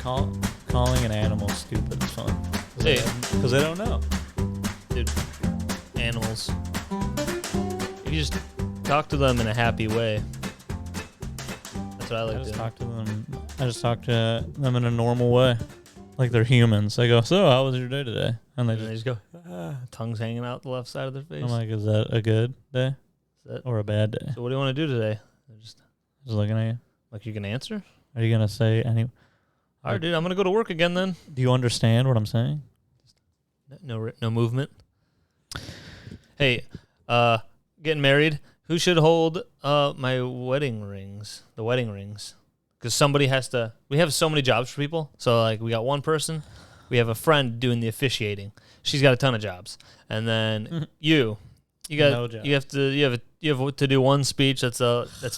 calling an animal stupid is fun. Because they don't know. Dude, animals. If you just talk to them in a happy way. That's what I like to do. I just talk to them in a normal way. Like they're humans. I go, so how was your day today? And they just go, tongues hanging out the left side of their face. I'm like, is that a good day? Or a bad day? So what do you want to do today? Just looking at you. Like you can answer? Are you going to say any? All right, dude, I'm going to go to work again then. Do you understand what I'm saying? No movement. Hey, getting married. Who should hold my wedding rings? The wedding rings. Because somebody has to. We have so many jobs for people. So like we got one person. We have a friend doing the officiating. She's got a ton of jobs. And then you got no job. you have to do one speech. That's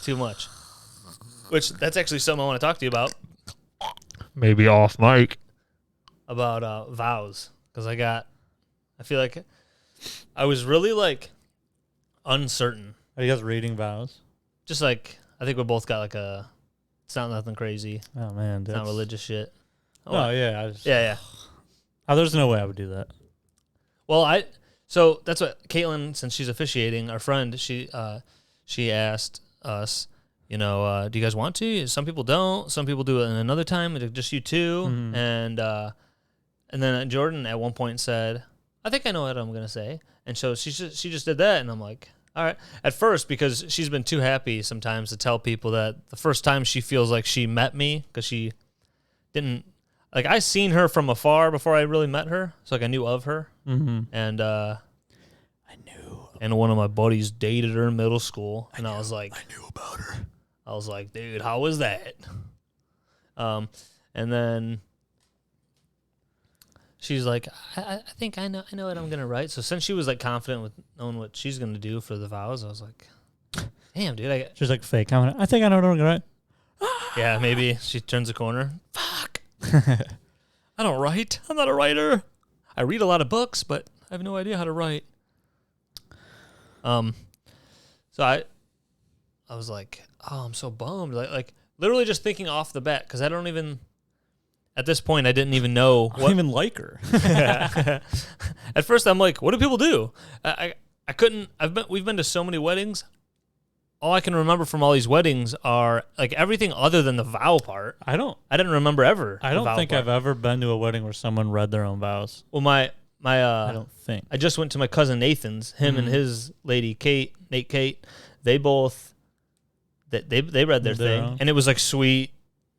too much. Which that's actually something I want to talk to you about. Maybe off mic. About vows. Because I feel like I was really like uncertain. Are you guys reading vows? Just like I think we both got like it's not nothing crazy. Oh man, it's not religious shit. Oh yeah, yeah. Oh, there's no way I would do that. Well, so that's what Caitlin, since she's officiating, our friend, she asked us, do you guys want to? Some people don't. Some people do it in another time. Just you two. Mm-hmm. And then Jordan at one point said, I think I know what I'm gonna say. And so she just did that, and I'm like, all right. At first, because she's been too happy sometimes to tell people that the first time she feels like she met me, because she didn't, like I seen her from afar before I really met her, so like I knew of her. Mm-hmm. And I knew. And one of my buddies dated her in middle school, and I was like, I knew about her. I was like, dude, how was that? And then she's like, I think I know what I'm gonna write. So since she was like confident with knowing what she's gonna do for the vows, I was like, damn, dude. She's like fake confident. I think I know what I'm gonna write. Yeah, maybe she turns the corner. Fuck. I don't write. I'm not a writer. I read a lot of books, but I have no idea how to write. So I was like, oh, I'm so bummed. Like literally just thinking off the bat, because I don't even. At this point, I didn't even know. I don't even like her. At first, I'm like, what do people do? I couldn't. We've been to so many weddings. All I can remember from all these weddings are like everything other than the vow part. I didn't remember ever. I don't think I've ever been to a wedding where someone read their own vows. Well, I don't think. I just went to my cousin Nathan's. Him and his lady Kate. They both. They read their thing, and it was like sweet.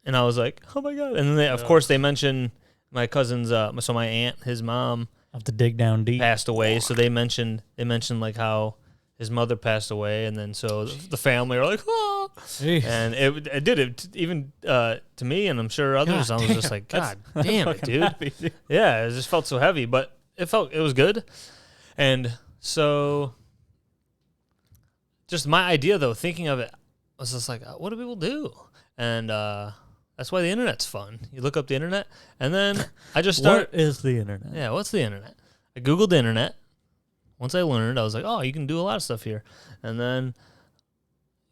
And I was like, oh, my God. And then, of course, they mentioned my cousin's, so my aunt, his mom. I have to dig down deep. Passed away. So they mentioned like how his mother passed away. And then so the family are like, oh. Jeez. And it did it even to me, and I'm sure others. I was just like, God damn it, dude. Happy, dude. Yeah, it just felt so heavy. But it was good. And so just my idea, though, thinking of it, was just like, what do people do? And that's why the internet's fun. You look up the internet, and then I just started. What is the internet? Yeah, what's the internet? I Googled the internet. Once I learned, I was like, oh, you can do a lot of stuff here. And then,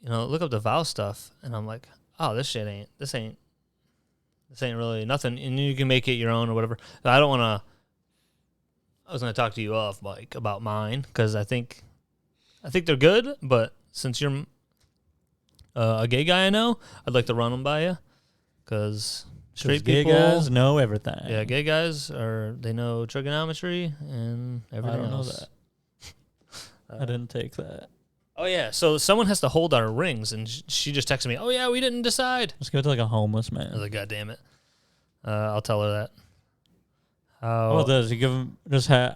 look up the vow stuff, and I'm like, oh, this ain't really nothing. And you can make it your own or whatever. I don't want to. I was going to talk to you off, Mike, about mine, because I think they're good, but since you're a gay guy I know, I'd like to run them by you. Because straight people, gay guys know everything. Yeah, gay guys they know trigonometry and everything else. I don't know that. I didn't take that. Oh yeah, so someone has to hold our rings, and she just texted me, "Oh yeah, we didn't decide." Let's go to like a homeless man. I was like, God damn it! I'll tell her that. Well, you give them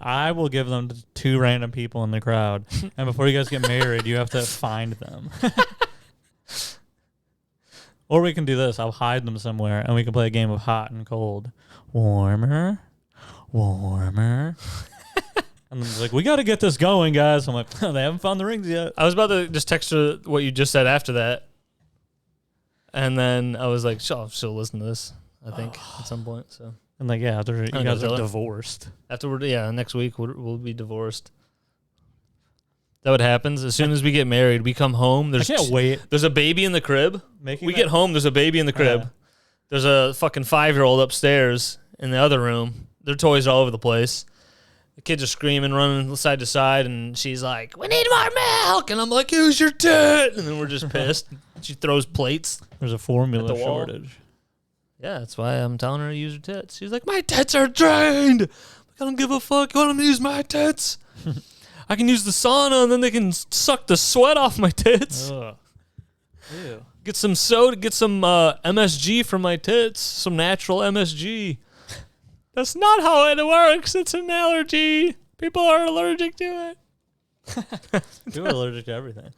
I will give them to 2 random people in the crowd, and before you guys get married, you have to find them. Or we can do this. I'll hide them somewhere, and we can play a game of hot and cold. Warmer. And I'm like, we got to get this going, guys. I'm like, they haven't found the rings yet. I was about to just text her what you just said after that. And then I was like, she'll listen to this, I think, at some point. So. And like, yeah, after you guys are divorced. Afterward, next week we'll be divorced. That what happens as soon as we get married. We come home. I can't wait. There's a baby in the crib. We get home. There's a baby in the crib, There's a fucking 5-year-old upstairs in the other room. Their toys are all over the place. The kids are screaming, running side to side, and she's like, "We need more milk!" And I'm like, "Use your tit!" And then we're just pissed. She throws plates. There's a formula At the wall. shortage. Yeah, that's why I'm telling her to use her tits. She's like, "My tits are drained. I don't give a fuck. You want them to use my tits? I can use the sauna, and then they can suck the sweat off my tits. Ugh. Ew. Get some soda, get some MSG for my tits, some natural MSG." That's not how it works. It's an allergy. People are allergic to it. People are allergic to everything.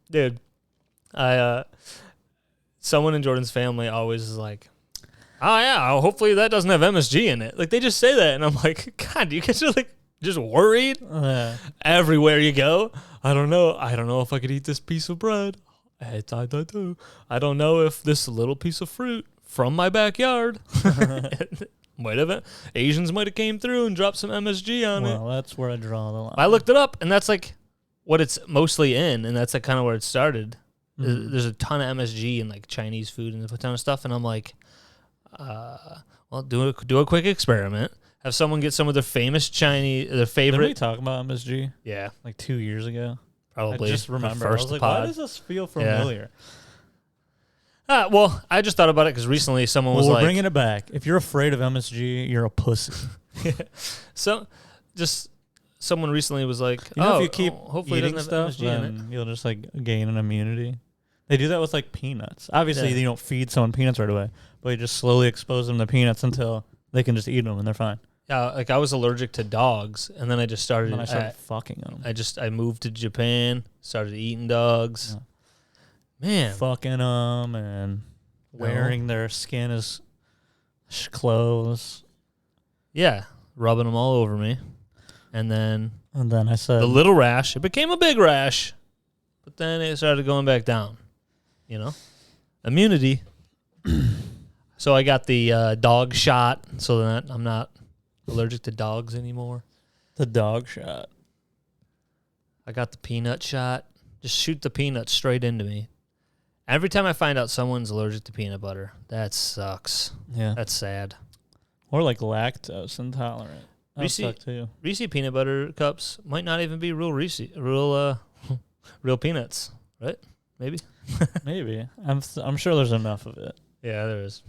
Dude, someone in Jordan's family always is like, "Oh yeah, hopefully that doesn't have MSG in it." Like they just say that, and I'm like, God, you guys are like just worried everywhere you go. I don't know if I could eat this piece of bread. I don't know if this little piece of fruit from my backyard might have Asians might have came through and dropped some MSG on it. Well, that's where I draw the line. I looked it up, and that's like what it's mostly in, and that's like kind of where it started. Mm-hmm. There's a ton of MSG in like Chinese food and a ton of stuff, and I'm like, well, do a quick experiment. Have someone get some of their famous their favorite. Did we talk about MSG? Yeah, like 2 years ago. Probably. I just remember. I First was like, pod. why does this feel familiar? Well, I just thought about it because recently someone was we're like, bringing it back. If you're afraid of MSG, you're a pussy. So, just someone recently was like, You know, if you keep hopefully it eating doesn't have stuff, MSG in it. then you'll just like gain an immunity. They do that with like peanuts. Obviously, Yeah. you don't feed someone peanuts right away, but you just slowly expose them to peanuts until they can just eat them and they're fine. Yeah, like I was allergic to dogs, and then I just started. And then I started fucking them. I moved to Japan, started eating dogs. Yeah. Man, Fucking them and wearing their skin as clothes. yeah, rubbing them all over me, and then I said, the little rash. It became a big rash, but then it started going back down. You know, immunity. So I got the dog shot, so that I'm not allergic to dogs anymore. the dog shot. I got the peanut shot. Just shoot the peanuts straight into me. Every time I find out someone's allergic to peanut butter, that sucks. Yeah. That's sad. Or like lactose intolerant. That Reese- suck too. Reese peanut butter cups might not even be real real peanuts, right? Maybe. Maybe. I'm sure there's enough of it. Yeah, there is.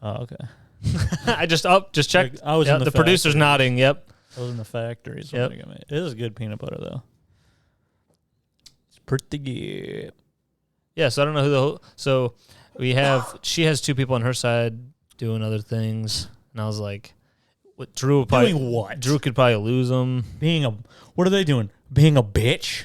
Oh, okay. I just checked. Like, I was in the producer's factory. nodding. Yep. I was in the factories. Yep. It is good peanut butter though. It's pretty good. Yeah, so I don't know so she has two people on her side doing other things, and I was like, what Drew would probably Doing what? Drew could probably lose them. What are they doing? Being a bitch?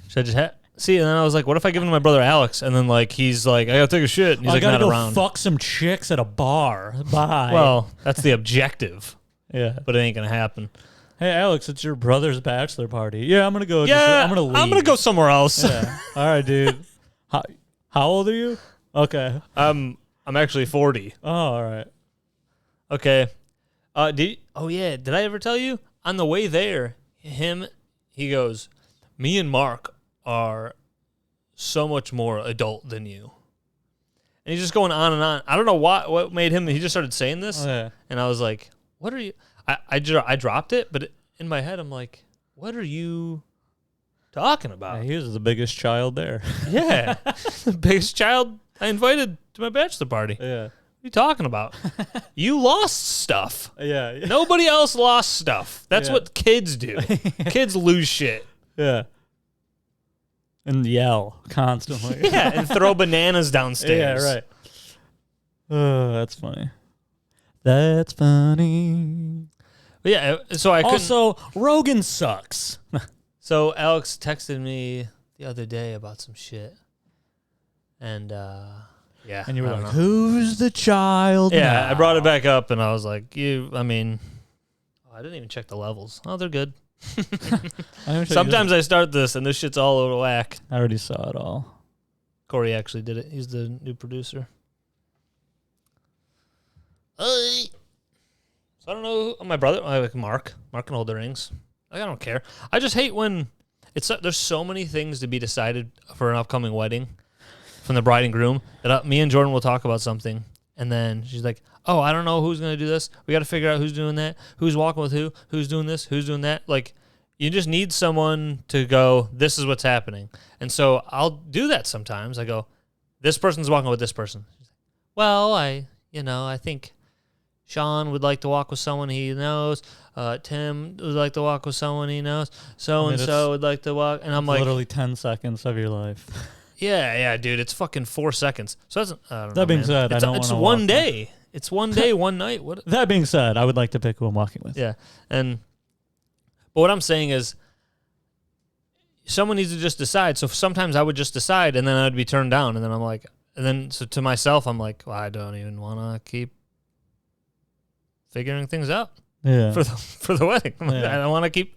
Should I just see? And then I was like, what if I give him to my brother Alex, and then like he's like, I gotta take a shit, and he's I like gotta not go around. fuck some chicks at a bar. Bye. Well, that's the objective, yeah. but it ain't gonna happen. Hey, Alex, it's your brother's bachelor party. Yeah, I'm gonna go. Yeah, I'm gonna leave. I'm gonna go somewhere else. Yeah. All right, dude. How old are you? Okay. I'm actually 40. Oh, all right. Okay. Did I ever tell you? On the way there, he goes, me and Mark are so much more adult than you. And he's just going on and on. I don't know what made him, he just started saying this. Oh, yeah. And I was like, what are you, I dropped it, but in my head, I'm like, what are you talking about? Yeah, he was the biggest child there. Yeah. The biggest child I invited to my bachelor party. Yeah. What are you talking about? You lost stuff. Yeah. Nobody else lost stuff. That's Yeah. what kids do. Kids lose shit. Yeah. And yell constantly. Yeah, and throw bananas downstairs. Yeah, right. Oh, that's funny. That's funny. But yeah, so I couldn't. Also, Rogan sucks. So Alex texted me the other day about some shit. And, yeah. And you were I don't like, know. who's the child Yeah, now? I brought it back up, and I was like, I didn't even check the levels. Oh, they're good. Sometimes I start this, and this shit's all over whack. I already saw it all. Corey actually did it. He's the new producer. So I don't know who, my brother, like Mark can hold the rings. Like, I don't care. I just hate when there's so many things to be decided for an upcoming wedding from the bride and groom that me and Jordan will talk about something, And then she's like, oh, I don't know who's going to do this. We got to figure out who's doing that, who's walking with who's doing this, who's doing that. Like, you just need someone to go, this is what's happening. And so I'll do that sometimes. I go, this person's walking with this person. Well, I think Sean would like to walk with someone he knows. Tim would like to walk with someone he knows. So-and-so would like to walk. And I'm like... literally 10 seconds of your life. Yeah, dude. It's fucking 4 seconds. So that's... I don't know, that being man. said, I don't want to It's one day. It's one day, one night. What? That being said, I would like to pick who I'm walking with. Yeah. But what I'm saying is someone needs to just decide. So sometimes I would just decide, and then I'd be turned down. And then I'm like... And then so to myself, I'm like, well, I don't even want to keep figuring things out for the wedding. Like, I don't want to keep...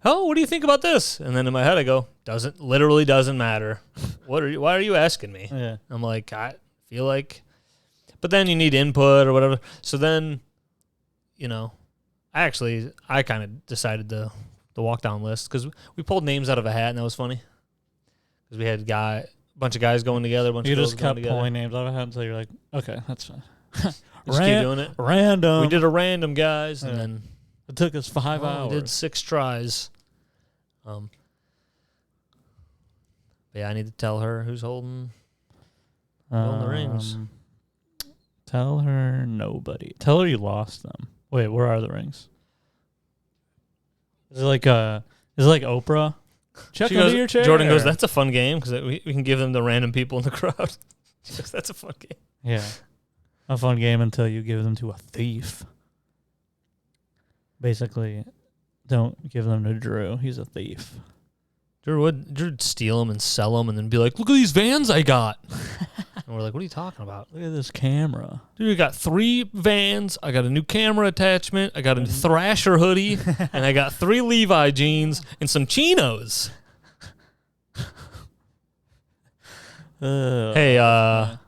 Oh, what do you think about this? And then in my head, I go, literally doesn't matter. Why are you asking me? Yeah. I'm like, I feel like, but then you need input or whatever. So then, I kind of decided the walk down list because we pulled names out of a hat, and that was funny because we had a bunch of guys going together. You just kept pulling names out of a hat until you're like, okay, that's fine. Just keep doing it. Random. We did a random, guys, and then it took us 5 hours. We did 6 tries. But yeah, I need to tell her who's holding the rings. Tell her nobody. Tell her you lost them. Wait, where are the rings? Is it like Oprah? Check under your chair. Jordan goes, that's a fun game because we can give them to random people in the crowd. She goes, that's a fun game. Yeah. A fun game until you give them to a thief. Basically, don't give them to Drew. He's a thief. Drew would steal them and sell them and then be like, look at these vans I got. And we're like, what are you talking about? Look at this camera. Dude, I got 3 vans. I got a new camera attachment. I got a Thrasher hoodie. And I got 3 Levi jeans and some chinos. Hey, why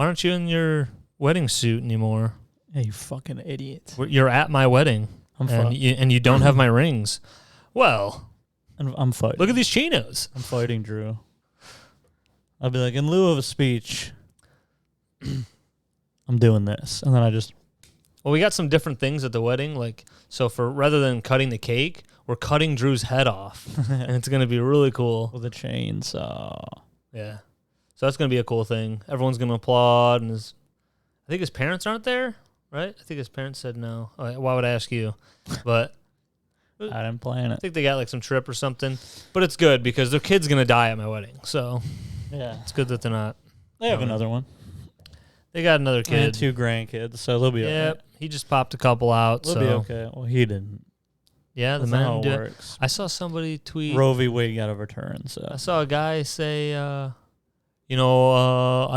aren't you in your wedding suit anymore? Hey, you fucking idiot. You're at my wedding. And you don't have my rings. Well, I'm fighting. Look at these chinos. I'm fighting Drew. I'll be like, in lieu of a speech, I'm doing this. And then Well, we got some different things at the wedding. Like, so rather than cutting the cake, we're cutting Drew's head off. And it's going to be really cool. With a chainsaw. Yeah. So that's going to be a cool thing. Everyone's going to applaud. And I think his parents aren't there, right? I think his parents said no. Why would I ask you? But I didn't plan it. I think they got like some trip or something. But it's good because their kid's going to die at my wedding. So yeah, it's good that they're not. They have another one. They got another kid. And 2 grandkids, so they'll be okay. Yep. He just popped a couple out. They'll be okay. Well, he didn't. Yeah, That's the not man how it works. I saw somebody tweet. Roe v. Wade got overturned. So I saw a guy say, I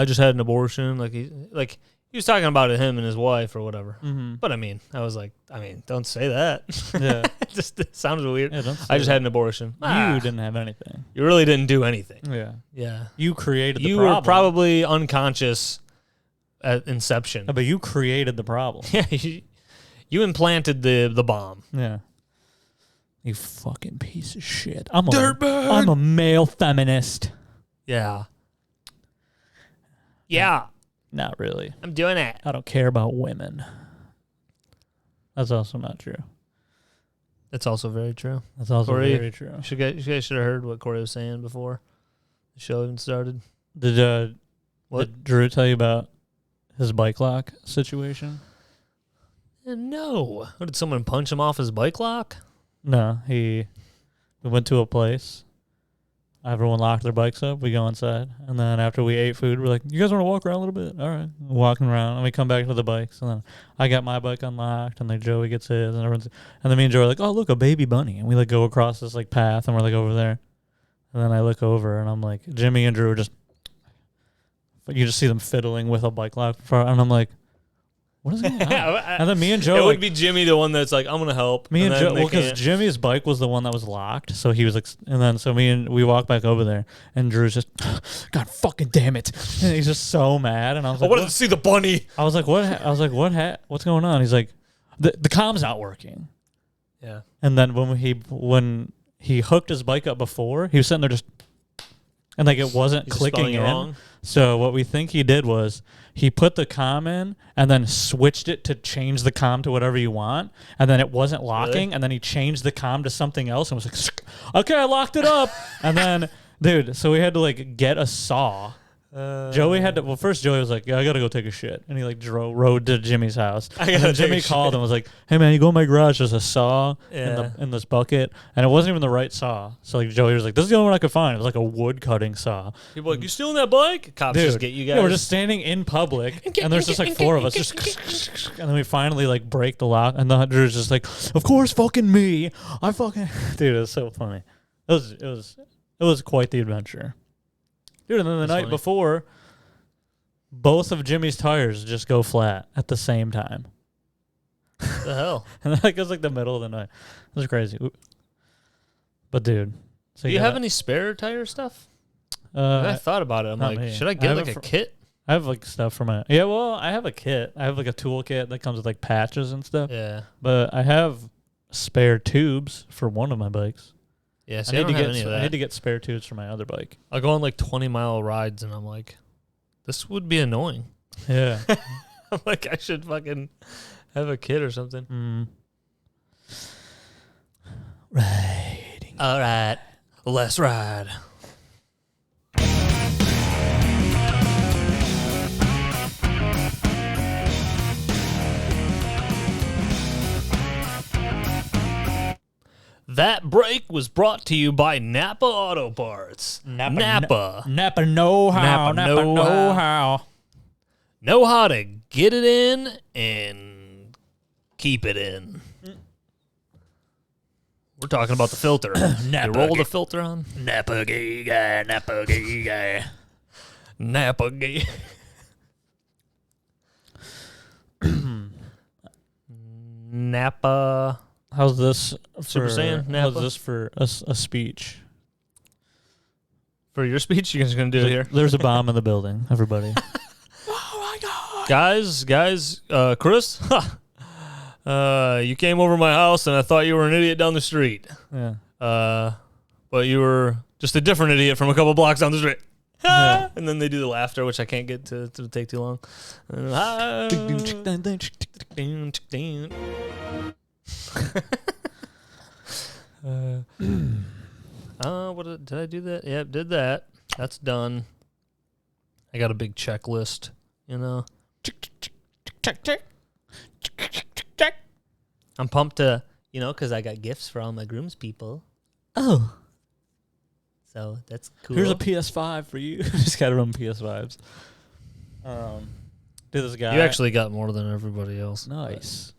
just had an abortion. Like he was talking about him and his wife or whatever. Mm-hmm. But I was like, don't say that. Yeah, it just sounded weird. Yeah, I just had an abortion. You didn't have anything. You really didn't do anything. Yeah, yeah. You created the You problem. were probably unconscious at inception. But you created the problem. Yeah, you implanted the bomb. Yeah. You fucking piece of shit. I'm Dirtbag. a male feminist. Yeah. Yeah. Not really. I'm doing it. I don't care about women. That's also not true. That's also very true. That's also Corey, very true. You guys should have heard what Corey was saying before the show even started. Did Drew tell you about his bike lock situation? No. What, did someone punch him off his bike lock? No, we went to a place. Everyone locked their bikes up. We go inside. And then after we ate food, we're like, you guys want to walk around a little bit? All right. We're walking around. And we come back to the bikes. And then I got my bike unlocked. And then Joey gets his. And then me and Joey are like, oh, look, a baby bunny. And we go across this path. And we're over there. And then I look over. And I'm like, Jimmy and Drew are just, you just see them fiddling with a bike lock. And I'm like, what is going on? And then me and Joe... It would be Jimmy the one that's like, I'm going to help. Me and Joe... Well, because Jimmy's bike was the one that was locked. So he was like... And then so we walk back over there. And Drew's just... God fucking damn it. And he's just so mad. And I was like... I wanted to see the bunny. I was like, what? What's going on? He's like, the comm's not working. Yeah. And then when he hooked his bike up before, he was sitting there just... And it wasn't clicking in. Wrong. So what we think he did was he put the comm in and then switched it to change the comm to whatever you want, and then it wasn't locking, and then he changed the comm to something else and was like, okay, I locked it up. And then, dude, so we had to like get a saw. Joey had to. Well, first Joey was like, "Yeah, I gotta go take a shit," and he like rode to Jimmy's house. And then Jimmy called and was like, "Hey man, you go in my garage. There's a saw in this bucket, and it wasn't even the right saw." So like Joey was like, "This is the only one I could find." It was like a wood cutting saw. People like, "You stealing that bike?" Cops Dude, just get you guys. Yeah, we're just standing in public, and there's just like 4 of us, just, and then we finally like break the lock, and the hunter's just like, "Of course, fucking me. I fucking dude." It was so funny. It was quite the adventure, dude. And then the night before, both of Jimmy's tires just go flat at the same time. The hell? And that goes like the middle of the night. It was crazy. But dude, so do you have any spare tire stuff? I thought about it. I'm like, should I get like a kit? I have like stuff for my well, I have a kit. I have like a tool kit that comes with like patches and stuff. Yeah. But I have spare tubes for one of my bikes. Yeah, see, I need to get spare tubes for my other bike. I'll go on like 20-mile rides and I'm like, this would be annoying. Yeah. I'm like, I should fucking have a kit or something. Riding. All right, let's ride. That break was brought to you by Napa Auto Parts. Napa know how. Know how to get it in and keep it in. We're talking about the filter. You roll the filter on. Napa gay guy. Napa gay guy. Napa gay. Napa. How's this Super Saiyan? Napa? How's this for a speech? For your speech, you guys are going to do it here? There's a bomb in the building, everybody. Oh, my God. Guys, Chris, you came over my house, and I thought you were an idiot down the street. Yeah. But you were just a different idiot from a couple blocks down the street. Yeah. And then they do the laughter, which I can't get to take too long. Did I do that? Yep, did that. That's done. I got a big checklist, you know. I'm pumped to, because I got gifts for all my groom's people. Oh. So that's cool. Here's a PS5 for you. Just got to run PS5s. Dude, this guy. You actually got more than everybody else. Nice.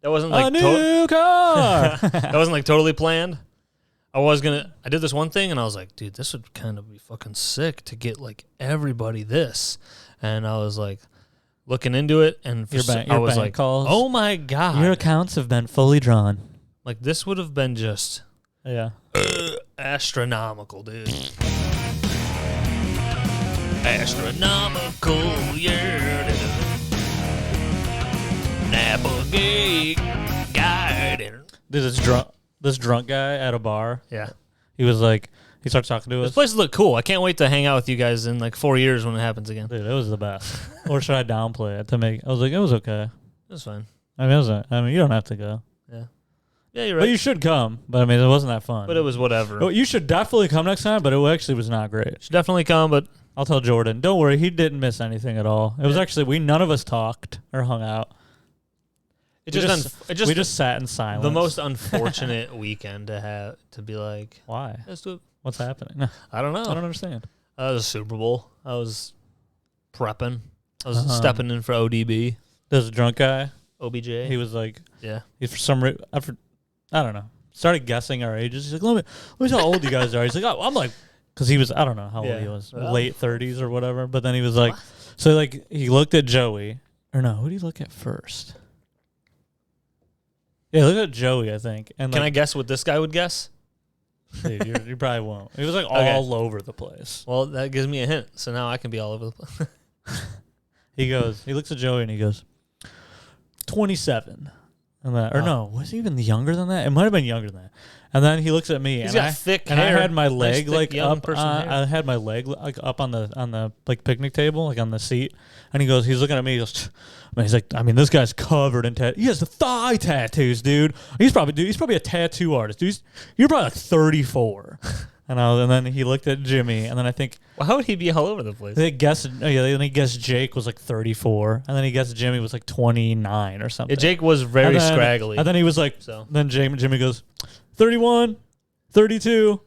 That wasn't like a new car. That wasn't like totally planned. I did this one thing and I was like, dude, this would kind of be fucking sick to get like everybody this. And I was like looking into it and I was like, calls. Oh my God. Your accounts have been fully drawn. Like this would have been just astronomical, dude. Astronomical, yeah. Napa gay guy. Dude, this drunk guy at a bar. Yeah. He was like, he starts talking to us. This place look cool. I can't wait to hang out with you guys in like 4 years when it happens again. Dude, it was the best. Or should I downplay it to make? I was like, it was okay. It was fine. I mean, you don't have to go. Yeah. Yeah, you're right. But you should come. But I mean, it wasn't that fun. But it was whatever. Oh, you should definitely come next time. But it actually was not great. Should definitely come. But I'll tell Jordan. Don't worry, he didn't miss anything at all. It was actually none of us talked or hung out. We just sat in silence. The most unfortunate weekend to be like, why? Let's do it. What's happening? I don't know. I don't understand. It was a Super Bowl. I was prepping. I was stepping in for ODB. There's a drunk guy. OBJ. He was like, yeah. He's for some reason, I don't know. Started guessing our ages. He's like, let me see how old you guys are. He's like, I'm like, because he was, I don't know how old he was, late 30s or whatever. But then he was like, so like he looked at Joey, or no, who did he look at first? Yeah, look at Joey, I think. And can I guess what this guy would guess? Dude, you probably won't. He was like all over the place. Well, that gives me a hint. So now I can be all over the place. He looks at Joey and he goes, 27. And that, or no, was he even younger than that? It might have been younger than that. And then he looks at me, He's and got thick and hair. I had my Nice, leg thick, like young up. person hair. I had my leg like up on the like picnic table, like on the seat. And he's looking at me. He goes, he's like, I mean, this guy's covered in tattoos. He has the thigh tattoos, dude. He's probably a tattoo artist. Dude, you're probably like 34. And then he looked at Jimmy, and then I think, well, how would he be all over the place? then he guessed Jake was like 34, and then he guessed Jimmy was like 29 or something. Yeah, Jake was very scraggly. And then he was like, So. then Jimmy goes, 31, 32,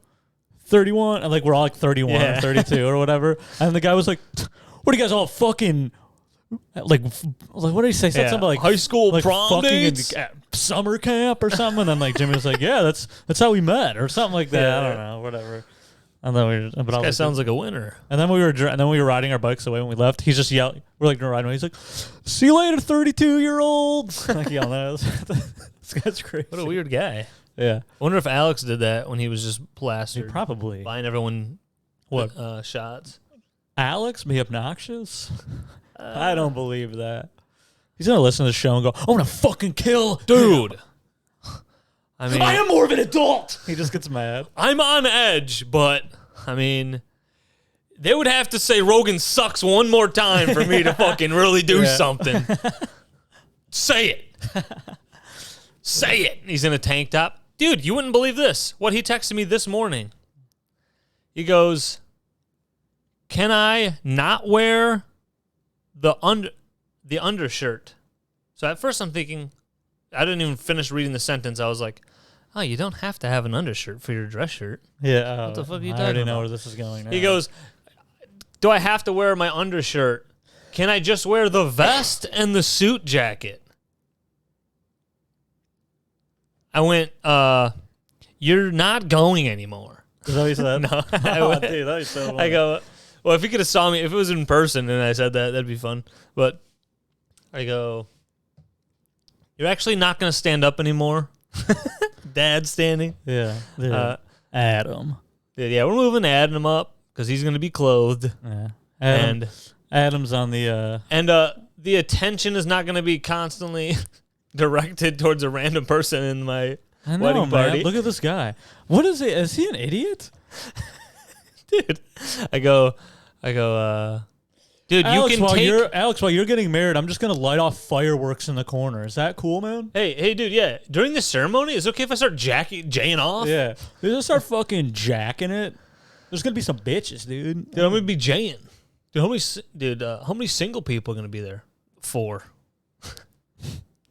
31, and like we're all like 31 or 32 or whatever. And the guy was like, what are you guys all fucking like what did he say? Something like high school like prom dates? at summer camp or something. And then like Jimmy was like, yeah, that's how we met or something like that. Yeah. I don't know, whatever. And then This guy sounds like a winner. and then we were riding our bikes away when we left. He's just yelling. We're like riding away. He's like, "See you later, 32-year-old." Like yelling at us. This guy's crazy. What a weird guy. Yeah. I wonder if Alex did that when he was just plastered. Probably. Buying everyone What? shots. Alex be obnoxious? I don't believe that. He's gonna listen to the show and go, "I'm gonna fucking kill Dude. I mean, I am more of an adult." He just gets mad. I'm on edge, but I mean, they would have to say Rogan sucks one more time for me to fucking really do something. Say it. Say it. He's in a tank top. Dude, you wouldn't believe this. What he texted me this morning. He goes, "Can I not wear the undershirt?" So at first I'm thinking, I didn't even finish reading the sentence. I was like, oh, you don't have to have an undershirt for your dress shirt. Yeah. What the fuck are you I talking already about? know where this is going now. He goes, do I have to wear my undershirt? Can I just wear the vest and the suit jacket? I went, you're not going anymore. Is that what you said? No. Dude, that was so funny. I go, well, if he could have saw me, if it was in person and I said that, that'd be fun. But I go, you're actually not going to stand up anymore? Dad standing. Yeah. Adam. Yeah, we're moving Adam up because he's going to be clothed. Yeah. Adam's on the And the attention is not going to be constantly directed towards a random person in my wedding party. Man. Look at this guy. What is he? Is he an idiot? Dude, I go, dude, Alex, you can take... Alex, while you're getting married, I'm just going to light off fireworks in the corner. Is that cool, man? Hey, dude, yeah. During the ceremony, is it okay if I start jaying off? Yeah. Dude, just start fucking jacking it. There's going to be some bitches, dude. Dude, I'm going to be jaying. Dude, how many single people are going to be there? 4.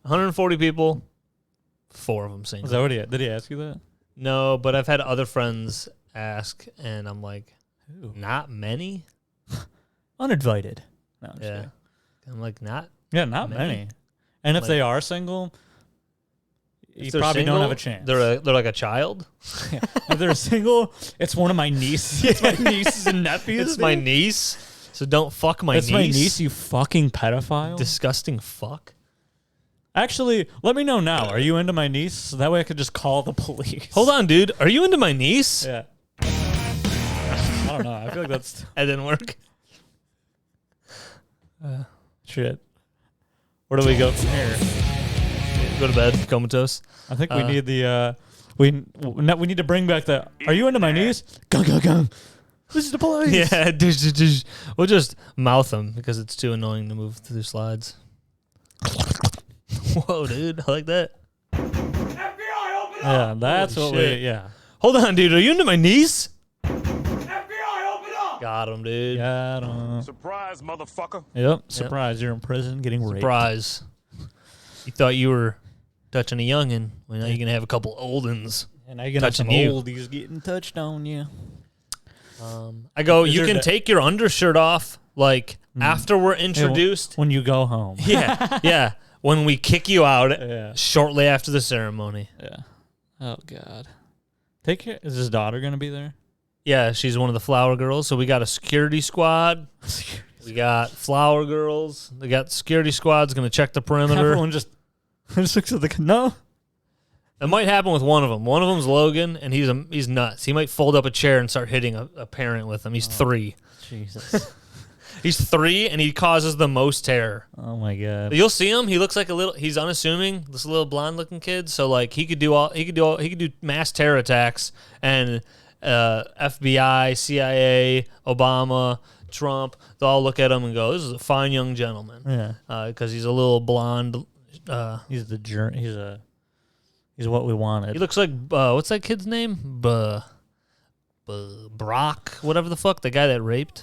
140 people, 4 of them single. Is that what did he ask you that? No, but I've had other friends ask, and I'm like, Ooh. not many? Uninvited. No, I'm just Yeah. kidding. I'm like, not Not many. And if Like- they are single, you if they're probably don't single, have a chance. They're like a child. If they're single, it's one of my nieces. It's my nieces and nephews. It's my niece, so don't fuck my It's niece. my niece, you fucking pedophile. Disgusting fuck. Actually, let me know now. Are you into my niece? So that way I could just call the police. Hold on, dude. Are you into my niece? Yeah. I don't know. I feel like that's That didn't work. shit. Where do we go from here? Go to bed, comatose. I think we need the we need to bring back the. Are you into my niece? Gung gung gung. This is the police. Yeah, we'll just mouth them because it's too annoying to move through slides. Whoa, dude, I like that. FBI, open up! Yeah, that's Holy what shit. we. Yeah. Hold on, dude. Are you into my niece? FBI, open up! Got him, dude. Yeah. Surprise, motherfucker. Yep. Surprise! You're in prison getting raped. Surprise. You thought you were touching a youngin'. Well, now you're going to have a couple old uns. And now you're gonna have some Touching you. oldies getting touched on you. I go, Is you there can that- take your undershirt off, like, after we're introduced. When you go home. Yeah. When we kick you out Yeah. shortly after the ceremony. Yeah. Oh God. Take care. Is his daughter gonna be there? Yeah, she's one of the flower girls. So we got a security squad. We got flower girls. They got security squads going to check the perimeter. Everyone just looks at the no. It might happen with one of them. One of them's Logan, and he's nuts. He might fold up a chair and start hitting a parent with him. He's 3. Jesus. He's 3 and he causes the most terror. Oh my god. You'll see him. He looks like he's unassuming. This little blonde looking kid. So like he could do mass terror attacks and FBI, CIA, Obama, Trump. They'll all look at him and go, "This is a fine young gentleman." Yeah. Because he's a little blonde. He's what we wanted. He looks like what's that kid's name? Brock, whatever the fuck, the guy that raped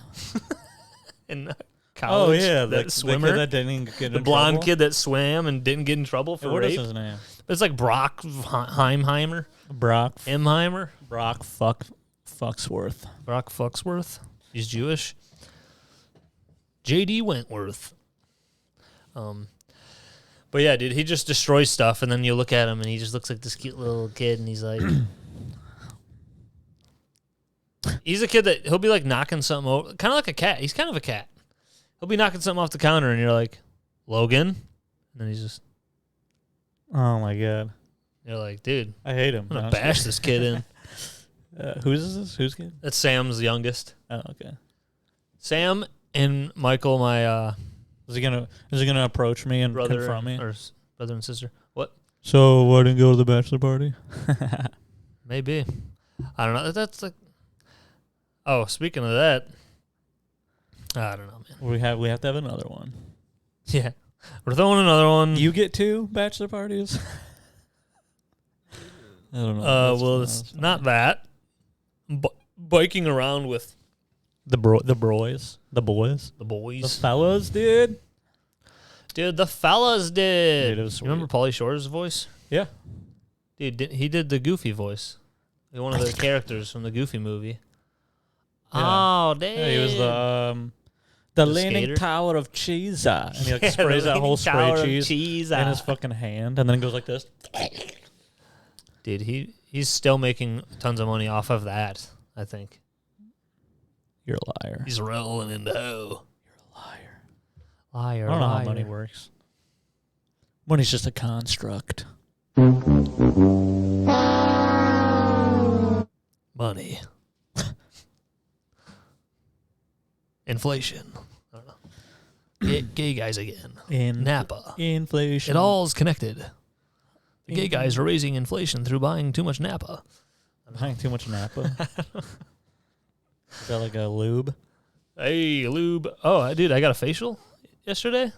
in college. Oh yeah, that swimmer, the kid that didn't get the in blonde trouble? kid that swam and didn't get in trouble for What rape. is his name? It's like Brock Heimheimer. Brock Fucksworth. Brock Fucksworth. He's Jewish. J.D. Wentworth. But yeah, dude, he just destroys stuff, and then you look at him, and he just looks like this cute little kid, and he's like... He's a kid that he'll be like knocking something over, kind of like a cat. He's kind of a cat. He'll be knocking something off the counter, and you're like, Logan? And then he's just... Oh my god. You're like, dude, I hate him. I'm going to bash this kid in. Who's this? Who's kid? That's Sam's youngest. Oh, okay. Sam and Michael, my Is he gonna approach me and brother confront me? or brother and sister. What? So why didn't you go to the bachelor party? Maybe. I don't know. That's like... Oh, speaking of that, I don't know, man. We have to have another one. Yeah. We're throwing another one. You get 2 bachelor parties? I don't know. Well, it's not that. Biking around with the boys. the boys. The fellas, dude. Dude, the fellas did. Dude, it was you remember Pauly Shore's voice? Yeah. Dude, he did the Goofy voice. One of the characters from the Goofy movie. Yeah. Oh, damn. Yeah, he was the Leaning skater? Tower of Cheese. And he like sprays that whole spray cheese in his fucking hand, and then it goes like this. Dude, he's still making tons of money off of that, I think. You're a liar. He's rolling in dough. You're a liar. Liar, I don't know liar. how money works. Money's just a construct. Money. Inflation. I don't know. Gay guys again. Napa. Inflation. It all's connected. The gay guys are raising inflation through buying too much Napa. Buying too much Napa. Is that like a lube? Hey, lube. Oh, dude, I got a facial yesterday.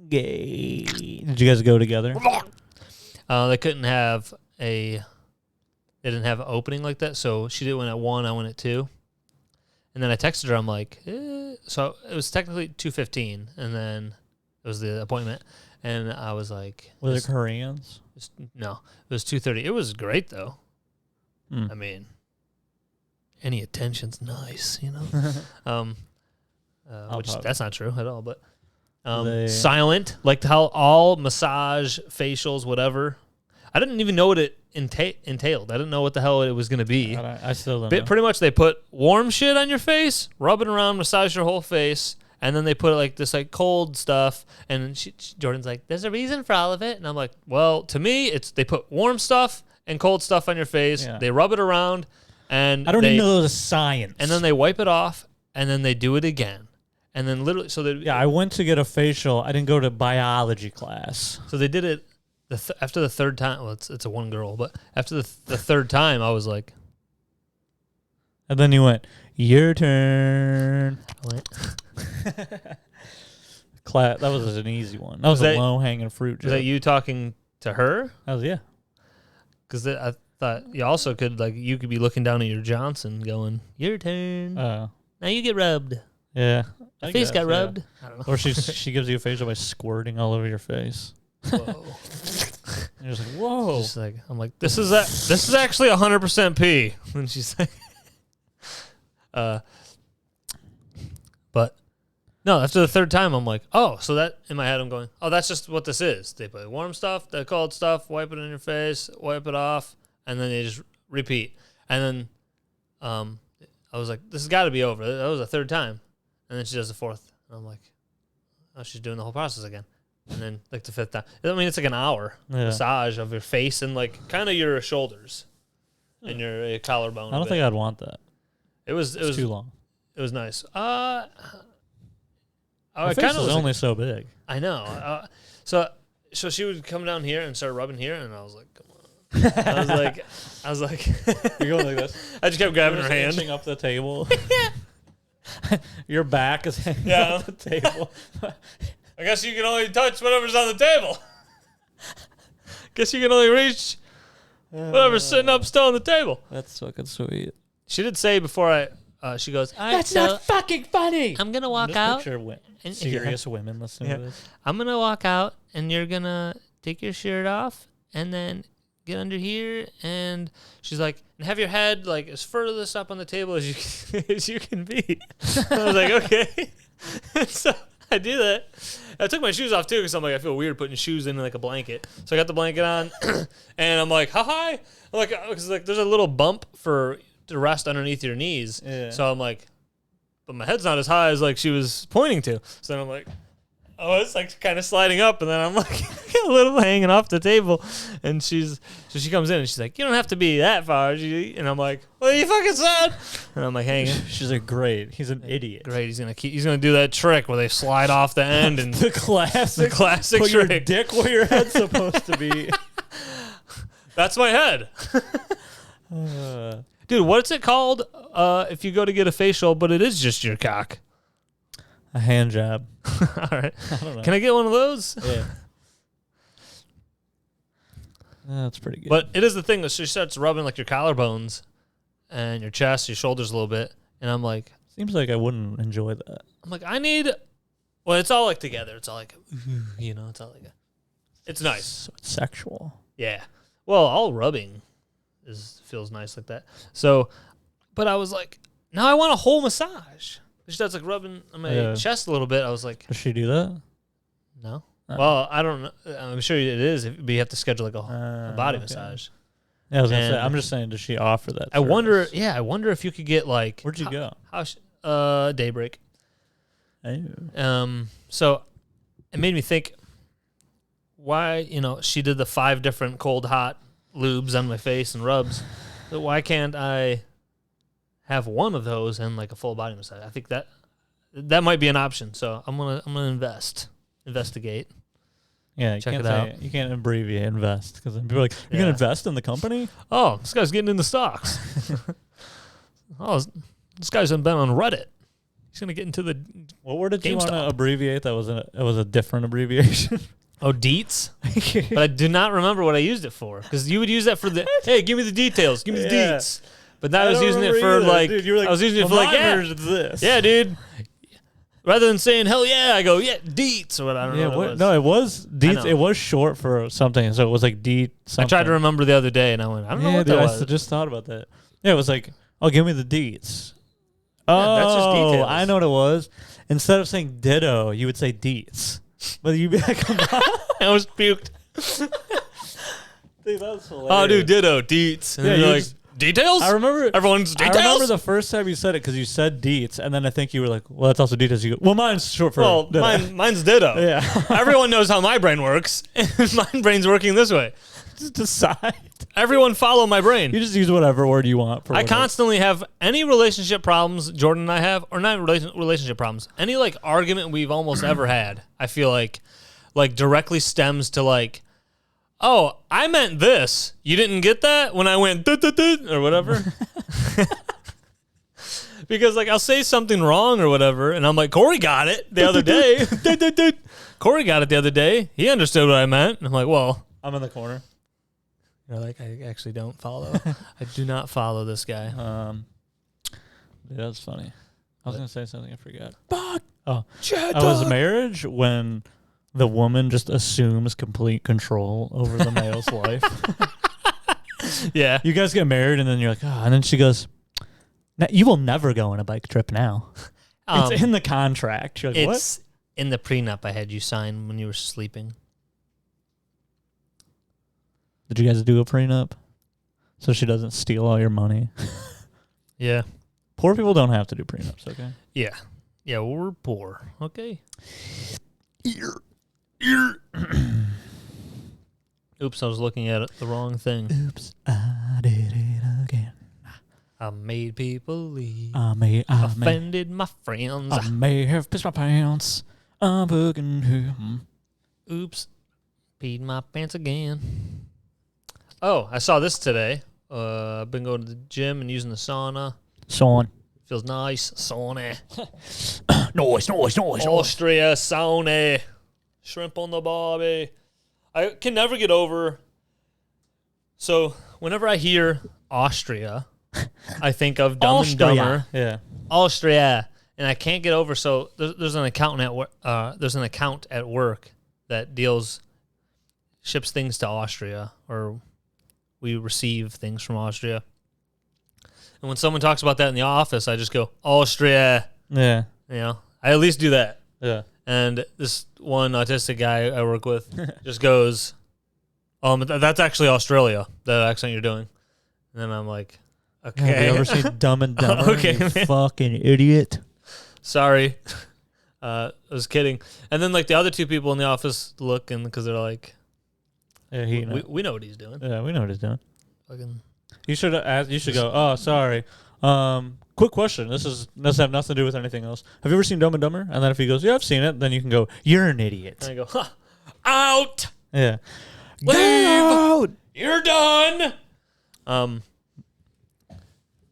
Gay. Did you guys go together? They couldn't have they didn't have an opening like that, so she did one at 1, I went at 2. And then I texted her, I'm like, so it was technically 2:15, and then it was the appointment, and I was like... Was it Koreans? No, it was 2:30. It was great, though. Mm. I mean, any attention's nice, you know? Which that's not true at all, but silent, like how all massage, facials, whatever. I didn't even know what it entailed. I didn't know what the hell it was going to be. I still don't know. Pretty much they put warm shit on your face, rub it around, massage your whole face, and then they put like this like cold stuff. And Jordan's like, there's a reason for all of it. And I'm like, well, to me, it's they put warm stuff and cold stuff on your face. Yeah. They rub it around, and I don't even know the science. And then they wipe it off, and then they do it again. And then literally, I went to get a facial. I didn't go to biology class. So they did it after the third time. Well, it's a one girl, but after the third time, I was like, and then you went, your turn. That was an easy one. That was a low hanging fruit. Was that you talking to her? That was, yeah. Because I thought you also could you could be looking down at your Johnson, going, your turn. Now you get rubbed. Yeah. Your face got rubbed. Yeah. I don't know. Or she gives you a facial by squirting all over your face. Whoa. And you're just like, whoa. Just like, I'm like, this is actually 100% pee. And she's like, but no, after the third time, I'm like, oh, so that in my head, I'm going, oh, that's just what this is. They put warm stuff, the cold stuff, wipe it in your face, wipe it off, and then they just repeat. And then, I was like, this has got to be over. That was the third time. And then she does the fourth. And I'm like, oh, she's doing the whole process again. And then the fifth time. I mean, it's like an hour massage of your face and kind of your shoulders and your collarbone. I don't think I'd want that. It was too long. It It was nice. My I face kind is of only so big. I know. So she would come down here and start rubbing here, and I was like, come on. I was like, You're going like this. I just kept grabbing her Just hand. inching up the table. Your back is hanging Yeah. off the table. I guess you can only touch whatever's on the table. Guess you can only reach whatever's sitting up still on the table. That's fucking sweet. She did say before she goes, That's not fucking funny. I'm going to walk Just out. picture and- serious women listening to this. I'm going to walk out and you're going to take your shirt off and then get under here. And she's like, and have your head like as furthest up on the table as you can be. I was like, okay. So I do that. I took my shoes off too because I'm like, I feel weird putting shoes in like a blanket. So I got the blanket on and I'm like, how high? I'm like, because like there's a little bump to rest underneath your knees. Yeah. So I'm like, but my head's not as high as like she was pointing to. So then I'm like, oh, it's like kind of sliding up, and then I'm like a little hanging off the table, and so she comes in and she's like, you don't have to be that far, and I'm like, well, you fucking said, and I'm like hanging. She's like, great. He's an idiot. Great, he's gonna do that trick where they slide off the end and The classic. Put trick. your dick where your head's supposed to be. That's my head. Dude, what's it called if you go to get a facial, but it is just your cock? A hand job. All right. I don't know. Can I get one of those? Yeah. That's pretty good. But it is the thing that she starts rubbing like your collarbones and your chest, your shoulders a little bit. And I'm like, seems like I wouldn't enjoy that. well, it's all like together. It's all like, it's all like, it's nice. So it's sexual. Yeah. Well, all rubbing feels nice like that. So, but I was like, now I want a whole massage. She starts like rubbing on my chest a little bit. I was like, Does she do that? no. Oh. Well, I don't know. I'm sure it is, but you have to schedule like a body massage. Yeah, I was gonna say. I'm just saying, does she offer that? I wonder if you could get like. Where'd you go? Daybreak. Oh. So it made me think why, she did the 5 different cold hot lubes on my face and rubs. But why can't I have one of those and like a full body massage? I think that might be an option. So I'm gonna investigate. Yeah, you Check can't it out. say, you can't abbreviate invest because then people are like, you're gonna invest in the company? Oh, this guy's getting into stocks. Oh, this guy's been on Reddit. He's gonna get into the. What word did you want to GameStop. abbreviate? It was a different abbreviation. Oh, deets? But I do not remember what I used it for. Because you would use that for the, hey, give me the details. Give me the Yeah. deets. But now I was using it for like, dude, you were like, I was using it for well, like, my yeah. version's this. Yeah, dude. Rather than saying, hell yeah, I go, yeah, deets. Or what, I don't know what it was. No, it was deets. know. It was short for something, so it was like deet something. I tried to remember the other day, and I went, I don't know what dude, that was. I just thought about that. Yeah, it was like, oh, give me the deets. Yeah, that's just details. I know what it was. Instead of saying ditto, you would say deets. But you'd be like, come on. I almost puked. Dude, that was hilarious. Oh, dude, ditto, deets. And Yeah, then you you're like, just- details? I remember. Everyone's details? I remember the first time you said it because you said deets, and then I think you were like, well, that's also details. You go, well, mine's short for Well, ditto. mine's ditto. Yeah. Everyone knows how my brain works. And my brain's working this way. Just decide. Everyone follow my brain. You just use whatever word you want. For I whatever. constantly have any relationship problems Jordan and I have, or not relationship problems, any like argument we've almost ever had, I feel like directly stems to like, oh, I meant this. You didn't get that when I went or whatever. Because like I'll say something wrong or whatever, and I'm like, Corey got it the other day. Corey got it the other day. He understood what I meant. And I'm like, well, I'm in the corner. you're like, I actually don't follow. I do not follow this guy. Dude, that's funny. I was gonna say something I forgot. Fuck. Oh, was marriage when the woman just assumes complete control over the male's life? Yeah. You guys get married, and then you're like, oh, and then she goes, you will never go on a bike trip now. It's in the contract. You're like, It's in the prenup I had you sign when you were sleeping. Did you guys do a prenup so she doesn't steal all your money? Yeah. Poor people don't have to do prenups, okay? Yeah. Yeah, we're poor. Okay. Oops, I was looking at it, the wrong thing. Oops, I did it again. I made people leave. I may Offended my friends. have pissed my pants. I'm fucking here. Oops. Peed my pants again. Oh, I saw this today. I've been going to the gym and using the sauna. Son. Feels nice. Sauna. Noise. Austria sauna. Shrimp on the barbie. I can never get over. So whenever I hear Austria, I think of Dumb and Dumber. Yeah. Austria, and I can't get over. So there's an account at work that ships things to Austria, or we receive things from Austria. And when someone talks about that in the office, I just go Austria. Yeah. You know, I at least do that. Yeah. And this one autistic guy I work with just goes, that's actually Australia, that accent you're doing. And then I'm like, okay. Have you ever seen Dumb and Dumber? Okay, you man. fucking idiot. Sorry. I was kidding. And then like the other two people in the office look, and because they're like, Yeah, we know what he's doing. Yeah, we know what he's doing. Fucking. You should ask. You should go. Oh, sorry. Quick question. This have nothing to do with anything else. Have you ever seen Dumb and Dumber? And then if he goes, yeah, I've seen it. Then you can go, you're an idiot. And I go, out. Yeah. Leave. Get out! You're done.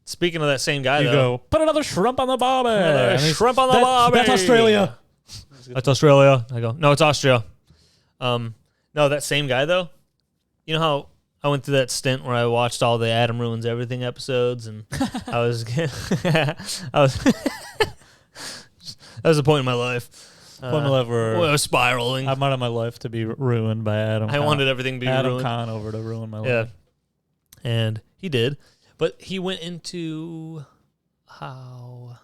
Speaking of that same guy, You though, go, put another shrimp on the barbie. Another And he's- shrimp on the barbie. That's Australia. That's Australia. I go, no, it's Austria. No, that same guy though. You know how I went through that stint where I watched all the Adam Ruins Everything episodes, and I was, that was a point in my life. Point in my life where I was spiraling. I wanted my life to be ruined by Adam. I wanted everything to be Adam ruined. Conover to ruin my life. Yeah, and he did, but he went into how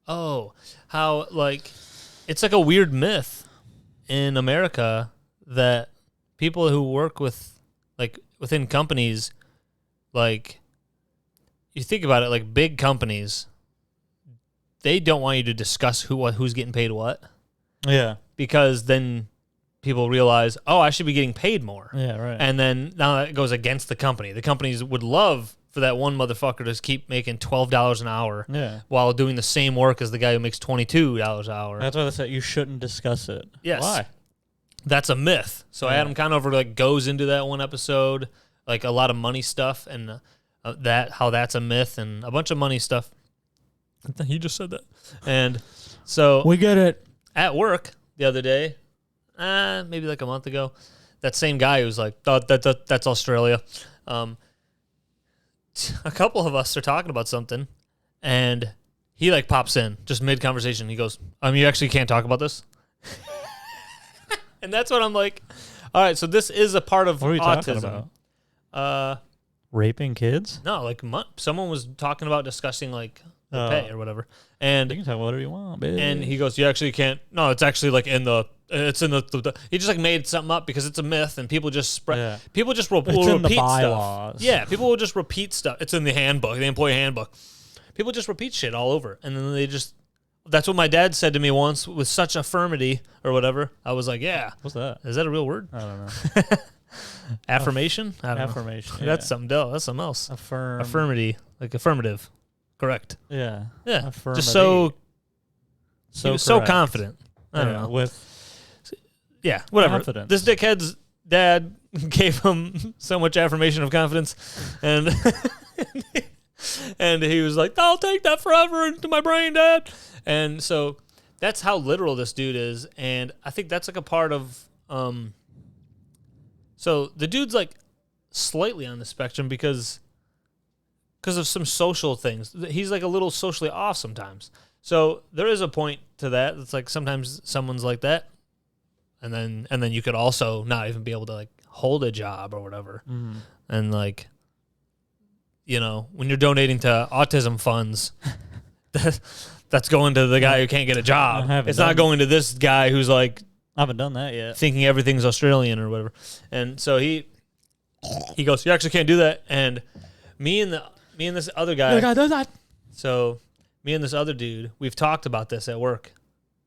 like it's like a weird myth in America that people who work with like within companies, like you think about it, like big companies, they don't want you to discuss who's getting paid what. Yeah. Because then people realize, oh, I should be getting paid more. Yeah, right. And then now that goes against the company. The companies would love for that one motherfucker to keep making $12 an hour while doing the same work as the guy who makes $22 an hour. That's why they said you shouldn't discuss it. Yes. Why? That's a myth. So Adam Conover like goes into that one episode, like a lot of money stuff, and how that's a myth and a bunch of money stuff. He just said that. And so we get it. At work the other day, maybe like a month ago, that same guy who was like, oh, that's Australia. A couple of us are talking about something, and he like pops in just mid conversation. He goes, you actually can't talk about this. And that's what I'm like. All right, so this is a part of what are you autism. talking about? Raping kids? No, like someone was talking about discussing like the pay or whatever, and you can talk about whatever you want, bitch. And he goes, "You actually can't." No, it's actually like it's in the. He just like made something up because it's a myth, and people just spread. Yeah. People just will repeat in the bylaws. Stuff. Yeah, people will just repeat stuff. It's in the handbook, the employee handbook. People just repeat shit all over, and then they just. That's what my dad said to me once with such affirmity or whatever. I was like, "Yeah." What's that? Is that a real word? I don't know. Affirmation? I don't Affirmation. know. Yeah. That's something else. That's something else. Affirmity. Like affirmative. Correct. Yeah. Yeah. Affirmity. Just so confident. I don't know. Yeah, whatever. Confidence. This dickhead's dad gave him so much affirmation of confidence, and and he was like, "I'll take that forever into my brain, Dad." And so that's how literal this dude is, and I think that's like a part of. So the dude's like slightly on the spectrum because of some social things. He's like a little socially off sometimes. So there is a point to that. It's like sometimes someone's like that. And then you could also not even be able to like hold a job or whatever. Mm. And like, you know, when you're donating to autism funds, that's going to the guy who can't get a job. It's not going to this guy who's like, I haven't done that yet. Thinking everything's Australian or whatever. And so he goes, "You actually can't do that." And me and this other guy. So me and this other dude, we've talked about this at work.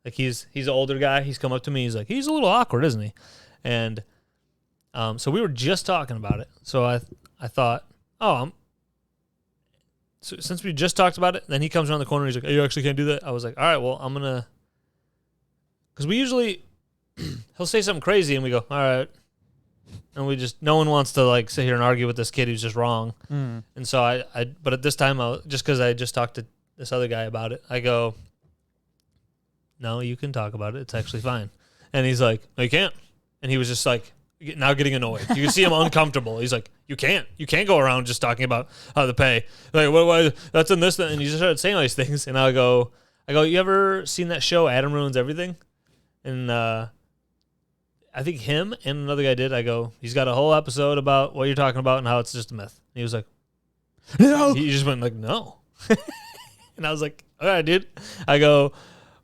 Like he's an older guy. He's come up to me. He's like, he's a little awkward, isn't he? And so we were just talking about it. So I thought, So since we just talked about it, then he comes around the corner. He's like, hey, you actually can't do that. I was like, all right, well, I'm gonna, because we usually he'll say something crazy and we go, all right, and we just no one wants to like sit here and argue with this kid who's just wrong. And so I but at this time, just because I just talked to this other guy about it, I go, no, you can talk about it. It's actually fine. And he's like, no, you can't. And he was just like, now getting annoyed. You can see him uncomfortable. He's like, you can't go around just talking about how to pay. Like, what, that's in this, and he just started saying all these things. And I go, you ever seen that show, Adam Ruins Everything? And I think him and another guy did. I go, he's got a whole episode about what you're talking about and how it's just a myth. And he was like, no. He just went like, no. And I was like, all right, dude. I go,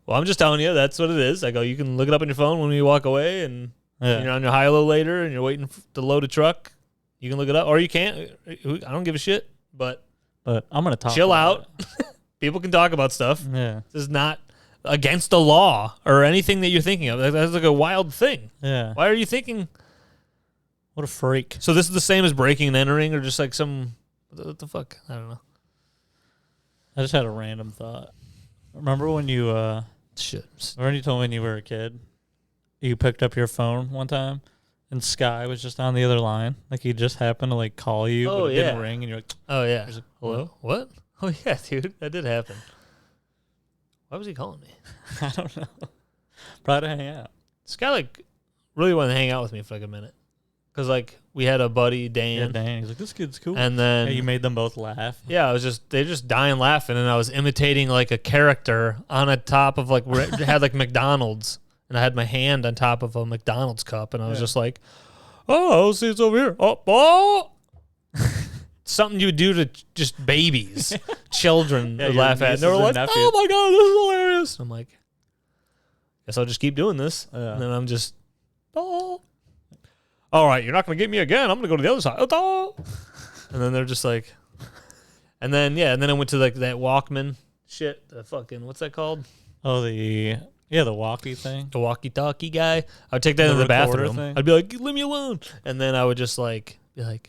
well, I'm just telling you, that's what it is. I go, you can look it up on your phone when you walk away, and you're on your high-low later, and you're waiting to load a truck. You can look it up, or you can't. I don't give a shit, but I'm going to talk chill about out. People can talk about stuff. Yeah. This is not against the law or anything that you're thinking of. That's like a wild thing. Yeah. Why are you thinking? What a freak. So this is the same as breaking and entering, or just like some, what the fuck? I don't know. I just had a random thought. Remember when you told me when you were a kid, you picked up your phone one time, and Sky was just on the other line. Like he just happened to like call you, but it didn't ring, and you're like, oh yeah, like, hello, what? Oh yeah, dude, that did happen. Why was he calling me? I don't know. Probably to hang out. Sky like really wanted to hang out with me for like a minute, cause like we had a buddy Dan. Yeah, Dan. He's like, this kid's cool. And then you made them both laugh. Yeah, they're just dying laughing, and I was imitating like a character on a top of like where it had like McDonald's, and I had my hand on top of a McDonald's cup, and I was just like, oh, see, it's over here. Oh. Something you would do to just babies, children would laugh at. And they were like, oh my God, this is hilarious. I'm like, guess I'll just keep doing this. And then I'm just, all right, you're not going to get me again. I'm going to go to the other side. And then they're just like, and then I went to like that Walkman shit. The fucking, what's that called? Oh, the walkie thing. The walkie-talkie guy. I would take that into the bathroom. Thing. I'd be like, leave me alone. And then I would just like, be like,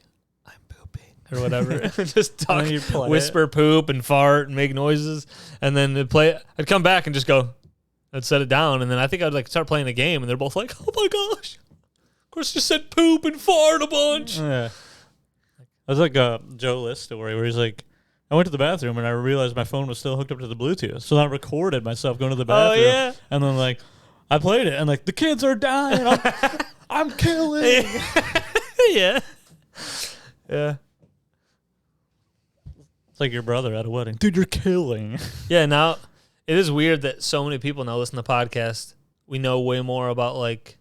or whatever, just talk, whisper poop and fart and make noises, and then I'd come back and just go, I'd set it down, and then I think I'd like start playing a game, and they're both like, oh my gosh, of course you said poop and fart a bunch. Yeah, that's like a Joe List story where he's like, I went to the bathroom and I realized my phone was still hooked up to the Bluetooth, so I recorded myself going to the bathroom, and then like I played it, and like the kids are dying, I'm killing. Yeah. It's like your brother at a wedding. Dude, you're killing. Yeah, now it is weird that so many people now listen to podcasts. We know way more about like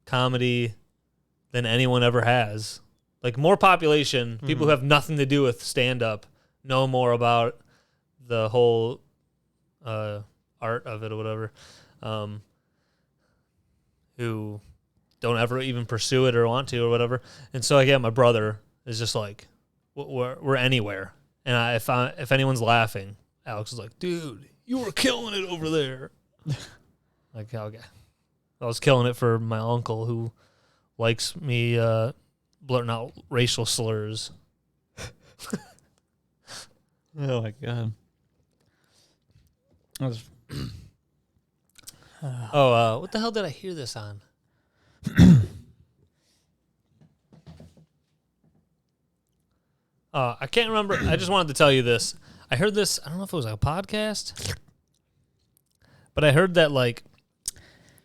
comedy than anyone ever has. Like more population, people who have nothing to do with stand-up know more about the whole art of it or whatever, who don't ever even pursue it or want to or whatever. And so again, my brother is just like, we're anywhere. And if anyone's laughing, Alex is like, dude, you were killing it over there. Like, okay. I was killing it for my uncle who likes me blurting out racial slurs. Oh, my God. What the hell did I hear this on? I can't remember. I just wanted to tell you this. I heard this. I don't know if it was a podcast, but I heard that like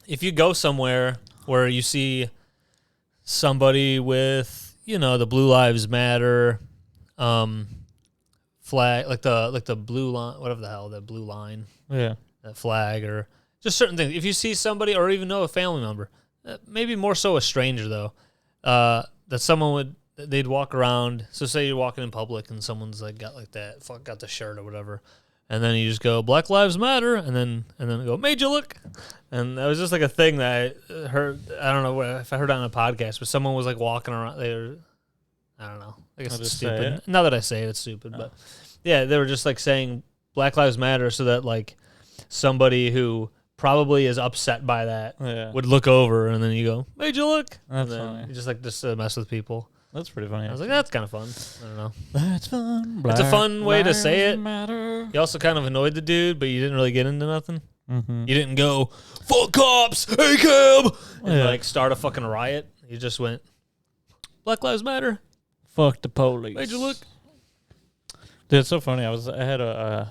if you go somewhere where you see somebody with, the Blue Lives Matter flag, like the blue line, whatever the hell, that blue line, that flag, or just certain things. If you see somebody or even know a family member, maybe more so a stranger though, that someone they'd walk around. So say you're walking in public and someone's like got the shirt or whatever, and then you just go Black Lives Matter, and then go made you look, and that was just like a thing that I heard. I don't know if I heard it on a podcast, but someone was like walking around. I don't know. I guess it's stupid. Now that I say it, it's stupid, but yeah, they were just like saying Black Lives Matter so that like somebody who probably is upset by that would look over, and then you go made you look. That's funny. You just to mess with people. That's pretty funny. I was like, that's kind of fun. I don't know. That's fun. It's a fun way to Lives say it. Matter. You also kind of annoyed the dude, but you didn't really get into nothing. Mm-hmm. You didn't go, fuck cops, hey cab, and Yeah. like start a fucking riot. You just went, Black Lives Matter. Fuck the police. Made you look. Dude, it's so funny. I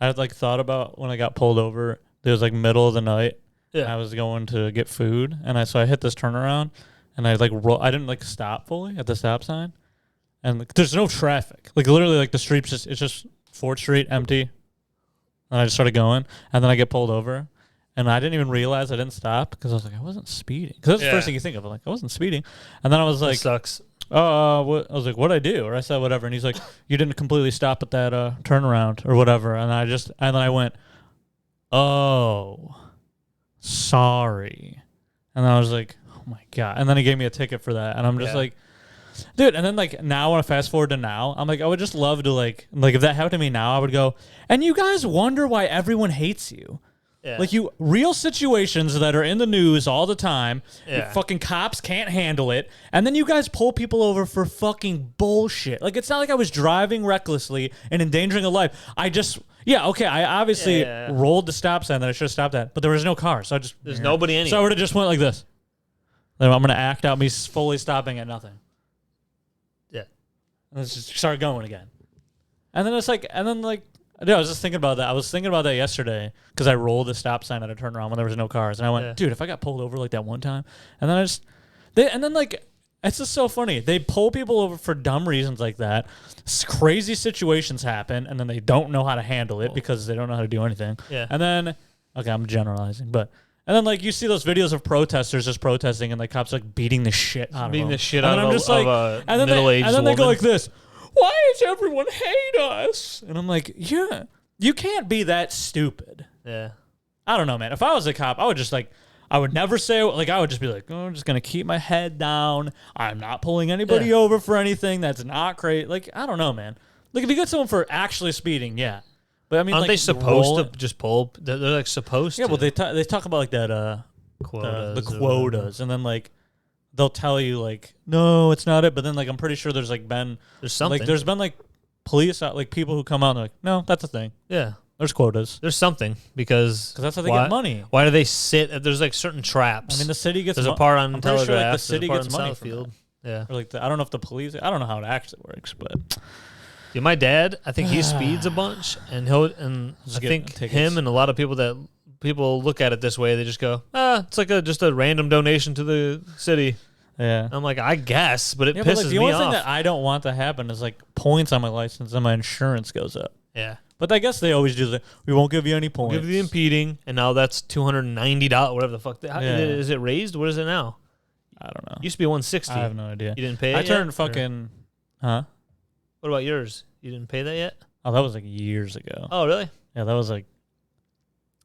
had like thought about when I got pulled over. It was like middle of the night. Yeah. I was going to get food, and I hit this turnaround, and I like I didn't like stop fully at the stop sign, and like, there's no traffic. Like literally, like the street's it's just 4th Street empty, and I just started going, and then I get pulled over, and I didn't even realize I didn't stop because I was like I wasn't speeding. Because that's the first thing you think of. I'm like I wasn't speeding, and then I was like, that sucks. what? I was like, what'd I do? Or I said whatever, and he's like, you didn't completely stop at that turnaround or whatever, and then I went, oh, sorry, and then I was like, oh my god, and then he gave me a ticket for that, and I'm just like, dude, and then like now when I fast forward to now, I'm like, I would just love to like if that happened to me now, I would go, and you guys wonder why everyone hates you. Yeah. Like you real situations that are in the news all the time. Yeah. Fucking cops can't handle it. And then you guys pull people over for fucking bullshit. Like it's not like I was driving recklessly and endangering a life. I obviously rolled the stop sign that I should have stopped at, but there was no car. So There's nobody anywhere. So I would have just went like this. Then I'm going to act out me fully stopping at nothing. Yeah. And let's just start going again. And then dude, I was just thinking about that. I was thinking about that yesterday because I rolled the stop sign at a turnaround when there was no cars, and I went, dude, if I got pulled over like that one time, and then it's just so funny. They pull people over for dumb reasons like that. Crazy situations happen, and then they don't know how to handle it because they don't know how to do anything. Yeah. And then, okay, I'm generalizing, but. And then, like, you see those videos of protesters just protesting, and the cops like beating the shit out of them. Beating the shit and out then of, I'm just a, like, of a and then middle-aged and then woman. they go like this. Why does everyone hate us? And I'm like, yeah, you can't be that stupid. Yeah. I don't know, man. If I was a cop, I would never say, like, I would just be like, oh, I'm just going to keep my head down. I'm not pulling anybody over for anything. That's not great. Like, I don't know, man. Like, if you get someone for actually speeding, yeah. But I mean, aren't like, they supposed to just pull? They're like supposed to. Yeah, well, they talk about like that, quotas. the quotas. And then, like, they'll tell you like, no, it's not it. But then like I'm pretty sure there's something. Like there's been like police like people who come out and they're like, no, that's a thing. Yeah. There's quotas. There's something because that's how they get money. Why do they sit? There's like certain traps. I mean, the city gets. There's a part on Telegraph. Sure, like, the city gets money from Southfield. Yeah. Or like I don't know if the police. I don't know how it actually works, but. Yeah, my dad, I think he speeds a bunch, and I think tickets. him and a lot of people look at it this way. They just go, it's like just a random donation to the city. Yeah. I'm like, I guess, but it pisses but like, the me only off. thing that I don't want to happen is like points on my license and my insurance goes up. Yeah. But I guess they always do that. We won't give you any points. We'll give you the impeding, and now that's $290, whatever the fuck. Is it raised? What is it now? I don't know. It used to be $160. I have no idea. You didn't pay it I turned yet, fucking, huh? What about yours? You didn't pay that yet? Oh, that was like years ago. Oh, really? Yeah, that was like.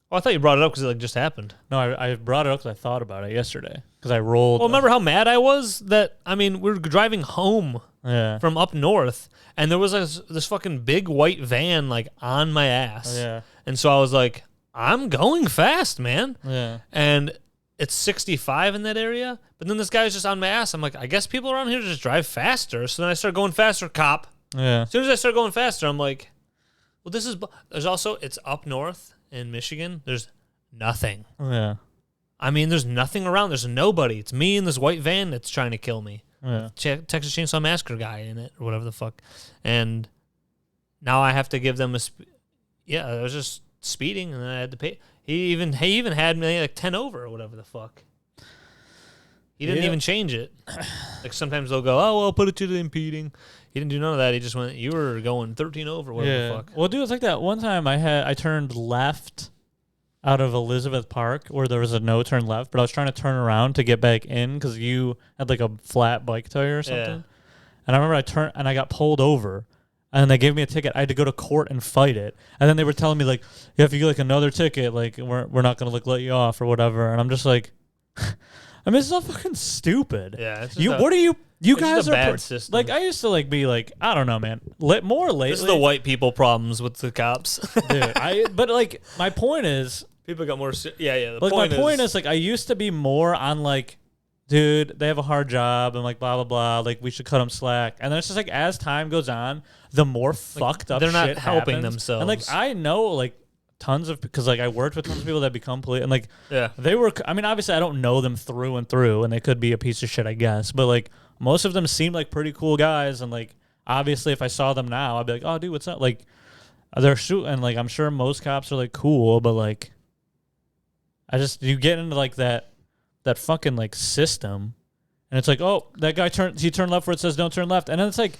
Oh, I thought you brought it up because it like just happened. No, I brought it up because I thought about it yesterday. Because I rolled. Well, remember how mad I was that, I mean, we were driving home from up north, and there was this fucking big white van, like, on my ass. Yeah. And so I was like, I'm going fast, man. Yeah. And it's 65 in that area, but then this guy's just on my ass. I'm like, I guess people around here just drive faster. So then I start going faster, cop. Yeah. As soon as I start going faster, I'm like, well, there's also, it's up north in Michigan. There's nothing. Yeah. I mean, there's nothing around. There's nobody. It's me and this white van that's trying to kill me. Yeah. Texas Chainsaw Massacre guy in it or whatever the fuck. And now I have to give them I was just speeding and then I had to pay. He even had me like 10 over or whatever the fuck. He didn't even change it. Like sometimes they'll go, oh, well, I'll put it to the impeding. He didn't do none of that. He just went, you were going 13 over, whatever the fuck. Well, dude, it's like that one time I turned left out of Elizabeth Park where there was a no turn left, but I was trying to turn around to get back in because you had like a flat bike tire or something. Yeah. And I remember I turned and I got pulled over. And they gave me a ticket. I had to go to court and fight it. And then they were telling me like, yeah, if you get like another ticket, like we're not gonna like let you off or whatever. And I'm just like, I mean, it's so fucking stupid. Yeah. It's what are you? You guys are bad system. Like I used to like be like, I don't know, man. More lately. This is the white people problems with the cops. Dude, but like my point is, people got more. Yeah. My point is like I used to be more on like, dude, they have a hard job and like blah blah blah. Like we should cut them slack. And then it's just like as time goes on, the more fucked up they're not shit helping happens. themselves. And like I know like tons of because like I worked with tons of people that become police and like they were. I mean, obviously I don't know them through and through, and they could be a piece of shit, I guess. But like most of them seem like pretty cool guys, and like obviously if I saw them now, I'd be like, oh dude, what's up? Like they're shooting. Like I'm sure most cops are like cool, but like you get into like that fucking like system. And it's like, oh, that guy turned left where it says don't turn left. And then it's like,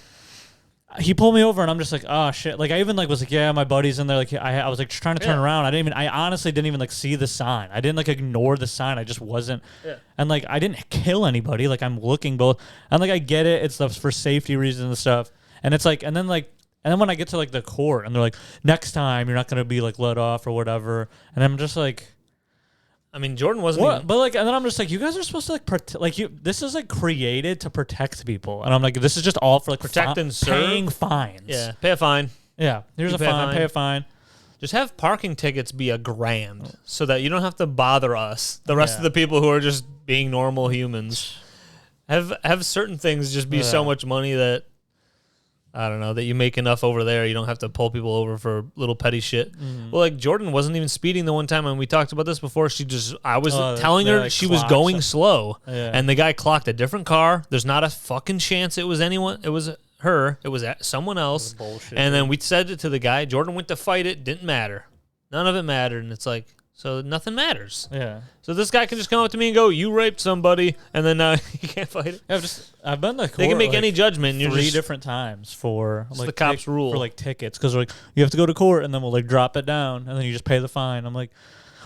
he pulled me over and I'm just like, oh shit. Like I even like was like, yeah, my buddy's in there. Like I was like trying to turn around. I honestly didn't even like see the sign. I didn't like ignore the sign. I just wasn't. Yeah. And like, I didn't kill anybody. Like I'm looking both. And like, I get it. It's for safety reasons and stuff. And it's like, and then when I get to like the court and they're like, next time you're not going to be like let off or whatever. And I'm just like, I mean, Jordan wasn't. Even... But like, and then I'm just like, you guys are supposed to like this is like created to protect people, and I'm like, this is just all for like protect and serve, paying fines. Yeah, pay a fine. Yeah, here's a fine. Pay a fine. Just have parking tickets be $1,000 so that you don't have to bother us, the rest of the people who are just being normal humans. Have certain things just be so much money that. I don't know, that you make enough over there, you don't have to pull people over for little petty shit. Well, like Jordan wasn't even speeding the one time, and we talked about this before. I was telling her she was going slow, and the guy clocked a different car. There's not a fucking chance it was anyone. It was her. It was someone else. Bullshit, and then we said it to the guy. Jordan went to fight it. Didn't matter. None of it mattered, and it's like, so nothing matters. Yeah. So this guy can just come up to me and go, "You raped somebody," and then he can't fight it. Yeah, I've been to court. They can make like any judgment. You're three just, different times for like the cops' rule for like tickets because like you have to go to court and then we'll like drop it down and then you just pay the fine. I'm like,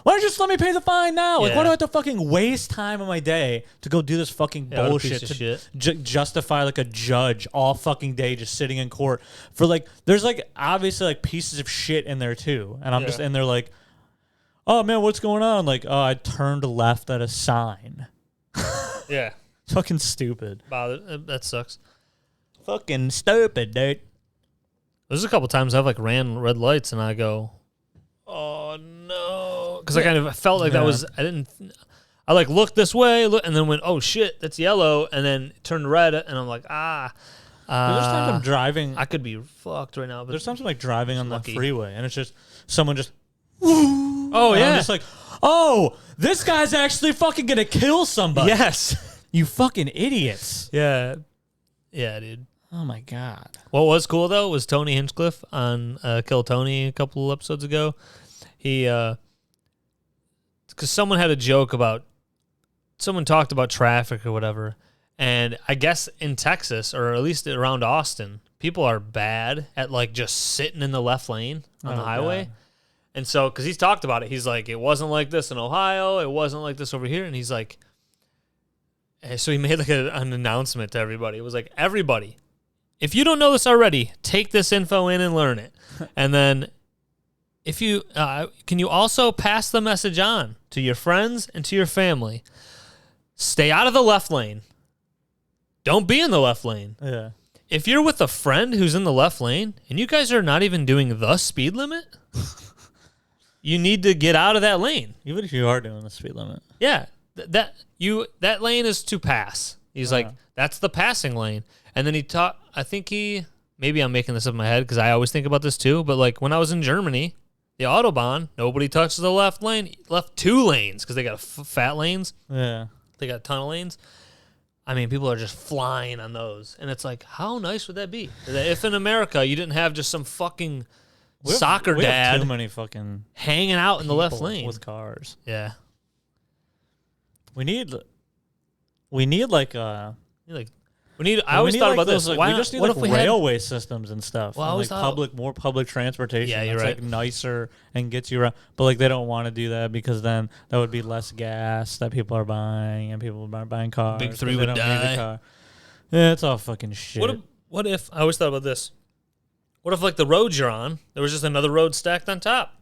why don't you just let me pay the fine now? Like, why do I have to fucking waste time of my day to go do this fucking bullshit to justify like a judge all fucking day just sitting in court for like there's like obviously like pieces of shit in there too, and I'm just in there like. Oh, man, what's going on? Like, oh, I turned left at a sign. Yeah. Fucking stupid. That sucks. Fucking stupid, dude. There's a couple times I've, like, ran red lights, and I go, oh, no. Because I kind of felt like that was, I, like, looked this way, and then went, oh, shit, that's yellow, and then turned red, and I'm like, there's times I'm driving. I could be fucked right now. But there's times I'm, like, driving on the freeway, and it's just someone just... Oh, yeah. I'm just like, oh, this guy's actually fucking gonna kill somebody. Yes. You fucking idiots. Yeah. Yeah, dude. Oh, my God. What was cool, though, was Tony Hinchcliffe on Kill Tony a couple episodes ago. He, because someone had a joke about, someone talked about traffic or whatever, and I guess in Texas, or at least around Austin, people are bad at, like, just sitting in the left lane on the highway. God. And so, because he's talked about it, he's like, it wasn't like this in Ohio, it wasn't like this over here, and he's like, so he made like an announcement to everybody. It was like, everybody, if you don't know this already, take this info in and learn it. And then, if you, can you also pass the message on to your friends and to your family? Stay out of the left lane. Don't be in the left lane. Yeah. If you're with a friend who's in the left lane, and you guys are not even doing the speed limit... You need to get out of that lane. Even if you are doing the speed limit. Yeah. That lane is to pass. He's like, that's the passing lane. And then maybe I'm making this up in my head because I always think about this too, but like when I was in Germany, the Autobahn, nobody touches the left lane, left 2 lanes because they got fat lanes. Yeah. They got a ton of lanes. I mean, people are just flying on those. And it's like, how nice would that be? If in America you didn't have just some fucking... soccer dad have too many fucking hanging out in the left lane with cars. Yeah, we need like I always thought about this. Like, we just need like railway systems and stuff. Well, and like more public transportation. Yeah, you're right. Like nicer and gets you around. But like they don't want to do that because then that would be less gas that people are buying and people aren't buying cars. Big 3 would die. Yeah, it's all fucking shit. What if I always thought about this? What if, like, the road you're on, there was just another road stacked on top?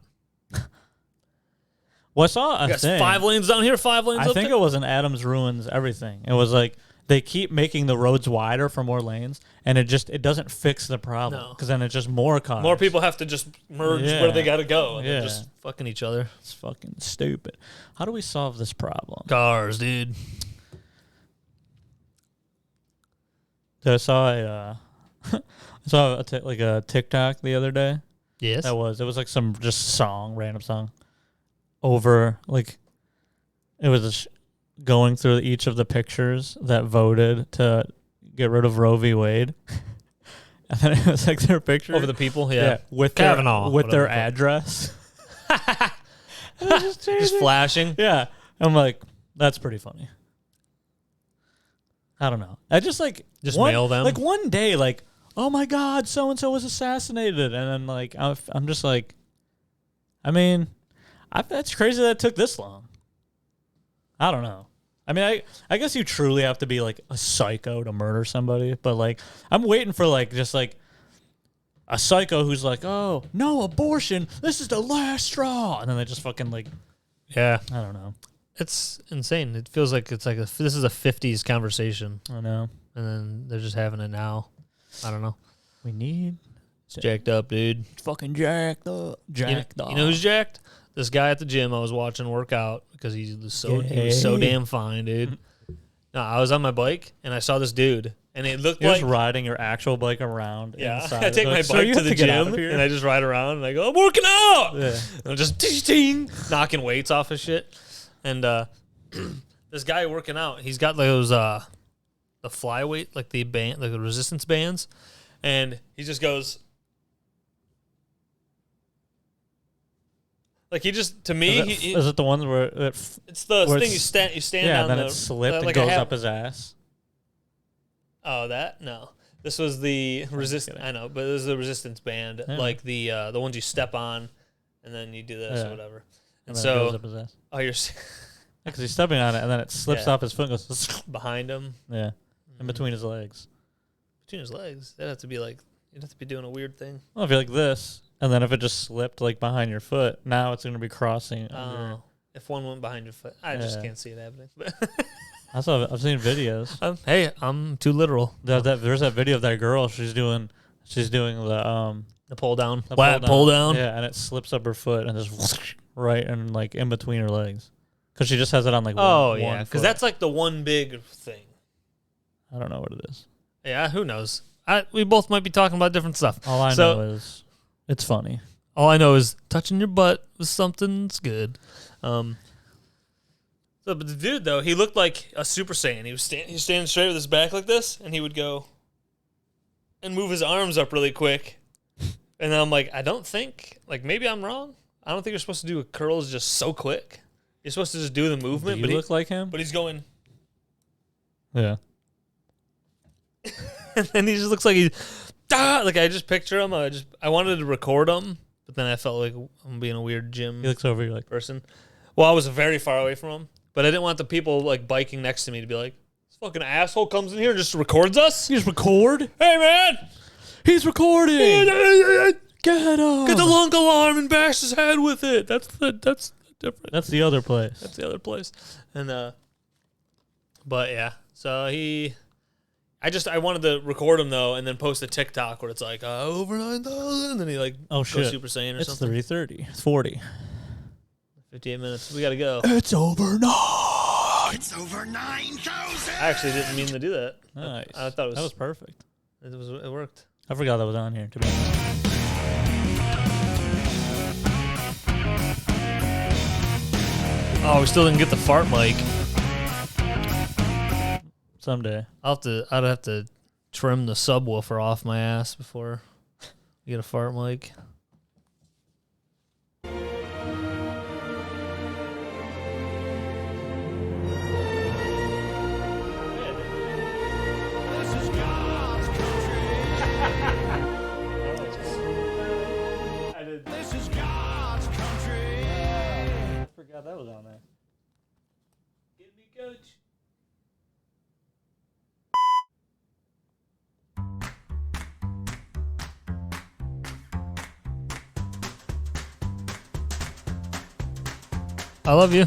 Well, I saw a thing. 5 lanes down here, 5 lanes up there. I think it was an Adams ruins everything. It was like they keep making the roads wider for more lanes, and it doesn't fix the problem because then it's just more cars. More people have to just merge where they got to go, and they're just fucking each other. It's fucking stupid. How do we solve this problem? Cars, dude. So I saw a TikTok the other day. Yes. It was like some just song, random song, over like it was going through each of the pictures that voted to get rid of Roe v. Wade, and then it was like their picture Over the people, yeah. with Kavanaugh, their whatever. address, Just flashing. yeah. I'm like, that's pretty funny. I don't know. I just like mail them. like one day, like, oh my God, so and so was assassinated, and then like I'm just like, I mean, that's crazy that it took this long. I don't know. I mean, I guess you truly have to be like a psycho to murder somebody, but like I'm waiting for like just like a psycho who's like, oh no, abortion, this is the last straw, and then they just fucking like, Yeah. I don't know. It's insane. It feels like it's like this is a 50s conversation, I know. and then they're just having it now. I don't know. We need It's jacked up, dude. fucking jacked up. You know who's jacked? This guy at the gym I was watching work out because he was so damn fine, dude. No, I was on my bike and I saw this dude, and it looked You're like just riding your actual bike around. yeah. Inside. I take my So bike you to have the get out gym of here? and I just ride around and I go, I'm working out. Yeah. And I'm just ting, knocking weights off of shit. And this guy working out, he's got those the flyweight, like the band, like the resistance bands, and he just goes. Like he just to me, Is it the ones where it's the where thing it's- you stand yeah, on then the it slipped and like goes up his ass? Oh, that no. This was the resistance. I know, but this is the resistance band, Yeah. like the ones you step on, and then you do this or Yeah. whatever. then And it so, goes up his ass. oh, you're Because he's stepping on it and then it slips Yeah. off his foot and goes behind him, yeah, in between his legs. between his legs. That'd have to be like you'd have to be doing a weird thing. Well, if you're like this, and then if it just slipped like behind your foot, now it's going to be crossing. Under. Oh, if one went behind your foot, I just Yeah. can't see it happening. But I've seen videos. hey, I'm too literal. There's that video of that girl. She's doing the The pull down, the pull down. Yeah, and it slips up her foot and just right and like in between her legs, because she just has it on like Oh one, yeah, because that's like the one big thing. I don't know what it is. Yeah, who knows? We both might be talking about different stuff. All I know is it's funny. All I know is touching your butt with something's good. So, but the dude though, he looked like a Super Saiyan. He was standing straight with his back like this, and he would go and move his arms up really quick. And then I'm like, I don't think, like maybe I'm wrong. I don't think you're supposed to do curls just so quick. You're supposed to just do the movement. Do you look like him? But he's going, Yeah. and then he just looks like like I just picture him. I wanted to record him, but then I felt like I'm being a weird gym He looks over. You're like, person. Well, I was very far away from him, but I didn't want the people like biking next to me to be like, this fucking asshole comes in here and just records us. he's record. Hey man, He's recording. get Get him. the lunk alarm and bash his head with it. That's different. That's the other place. That's the other place. And but yeah, so I wanted to record him though, and then post a TikTok where it's like over 9,000, and then he like Oh goes shit. Super Saiyan or It's something. 3:30. It's 40. 58 minutes. We gotta go. It's over now. It's over 9,000! I actually didn't mean to do that. Nice. I thought that was perfect. it worked. I forgot that was on here. To be honest. Oh, we still didn't get the fart mic. Someday. I'd have to trim the subwoofer off my ass before we get a fart mic. This is God's country. I forgot that was on there. Give me coach. I love you.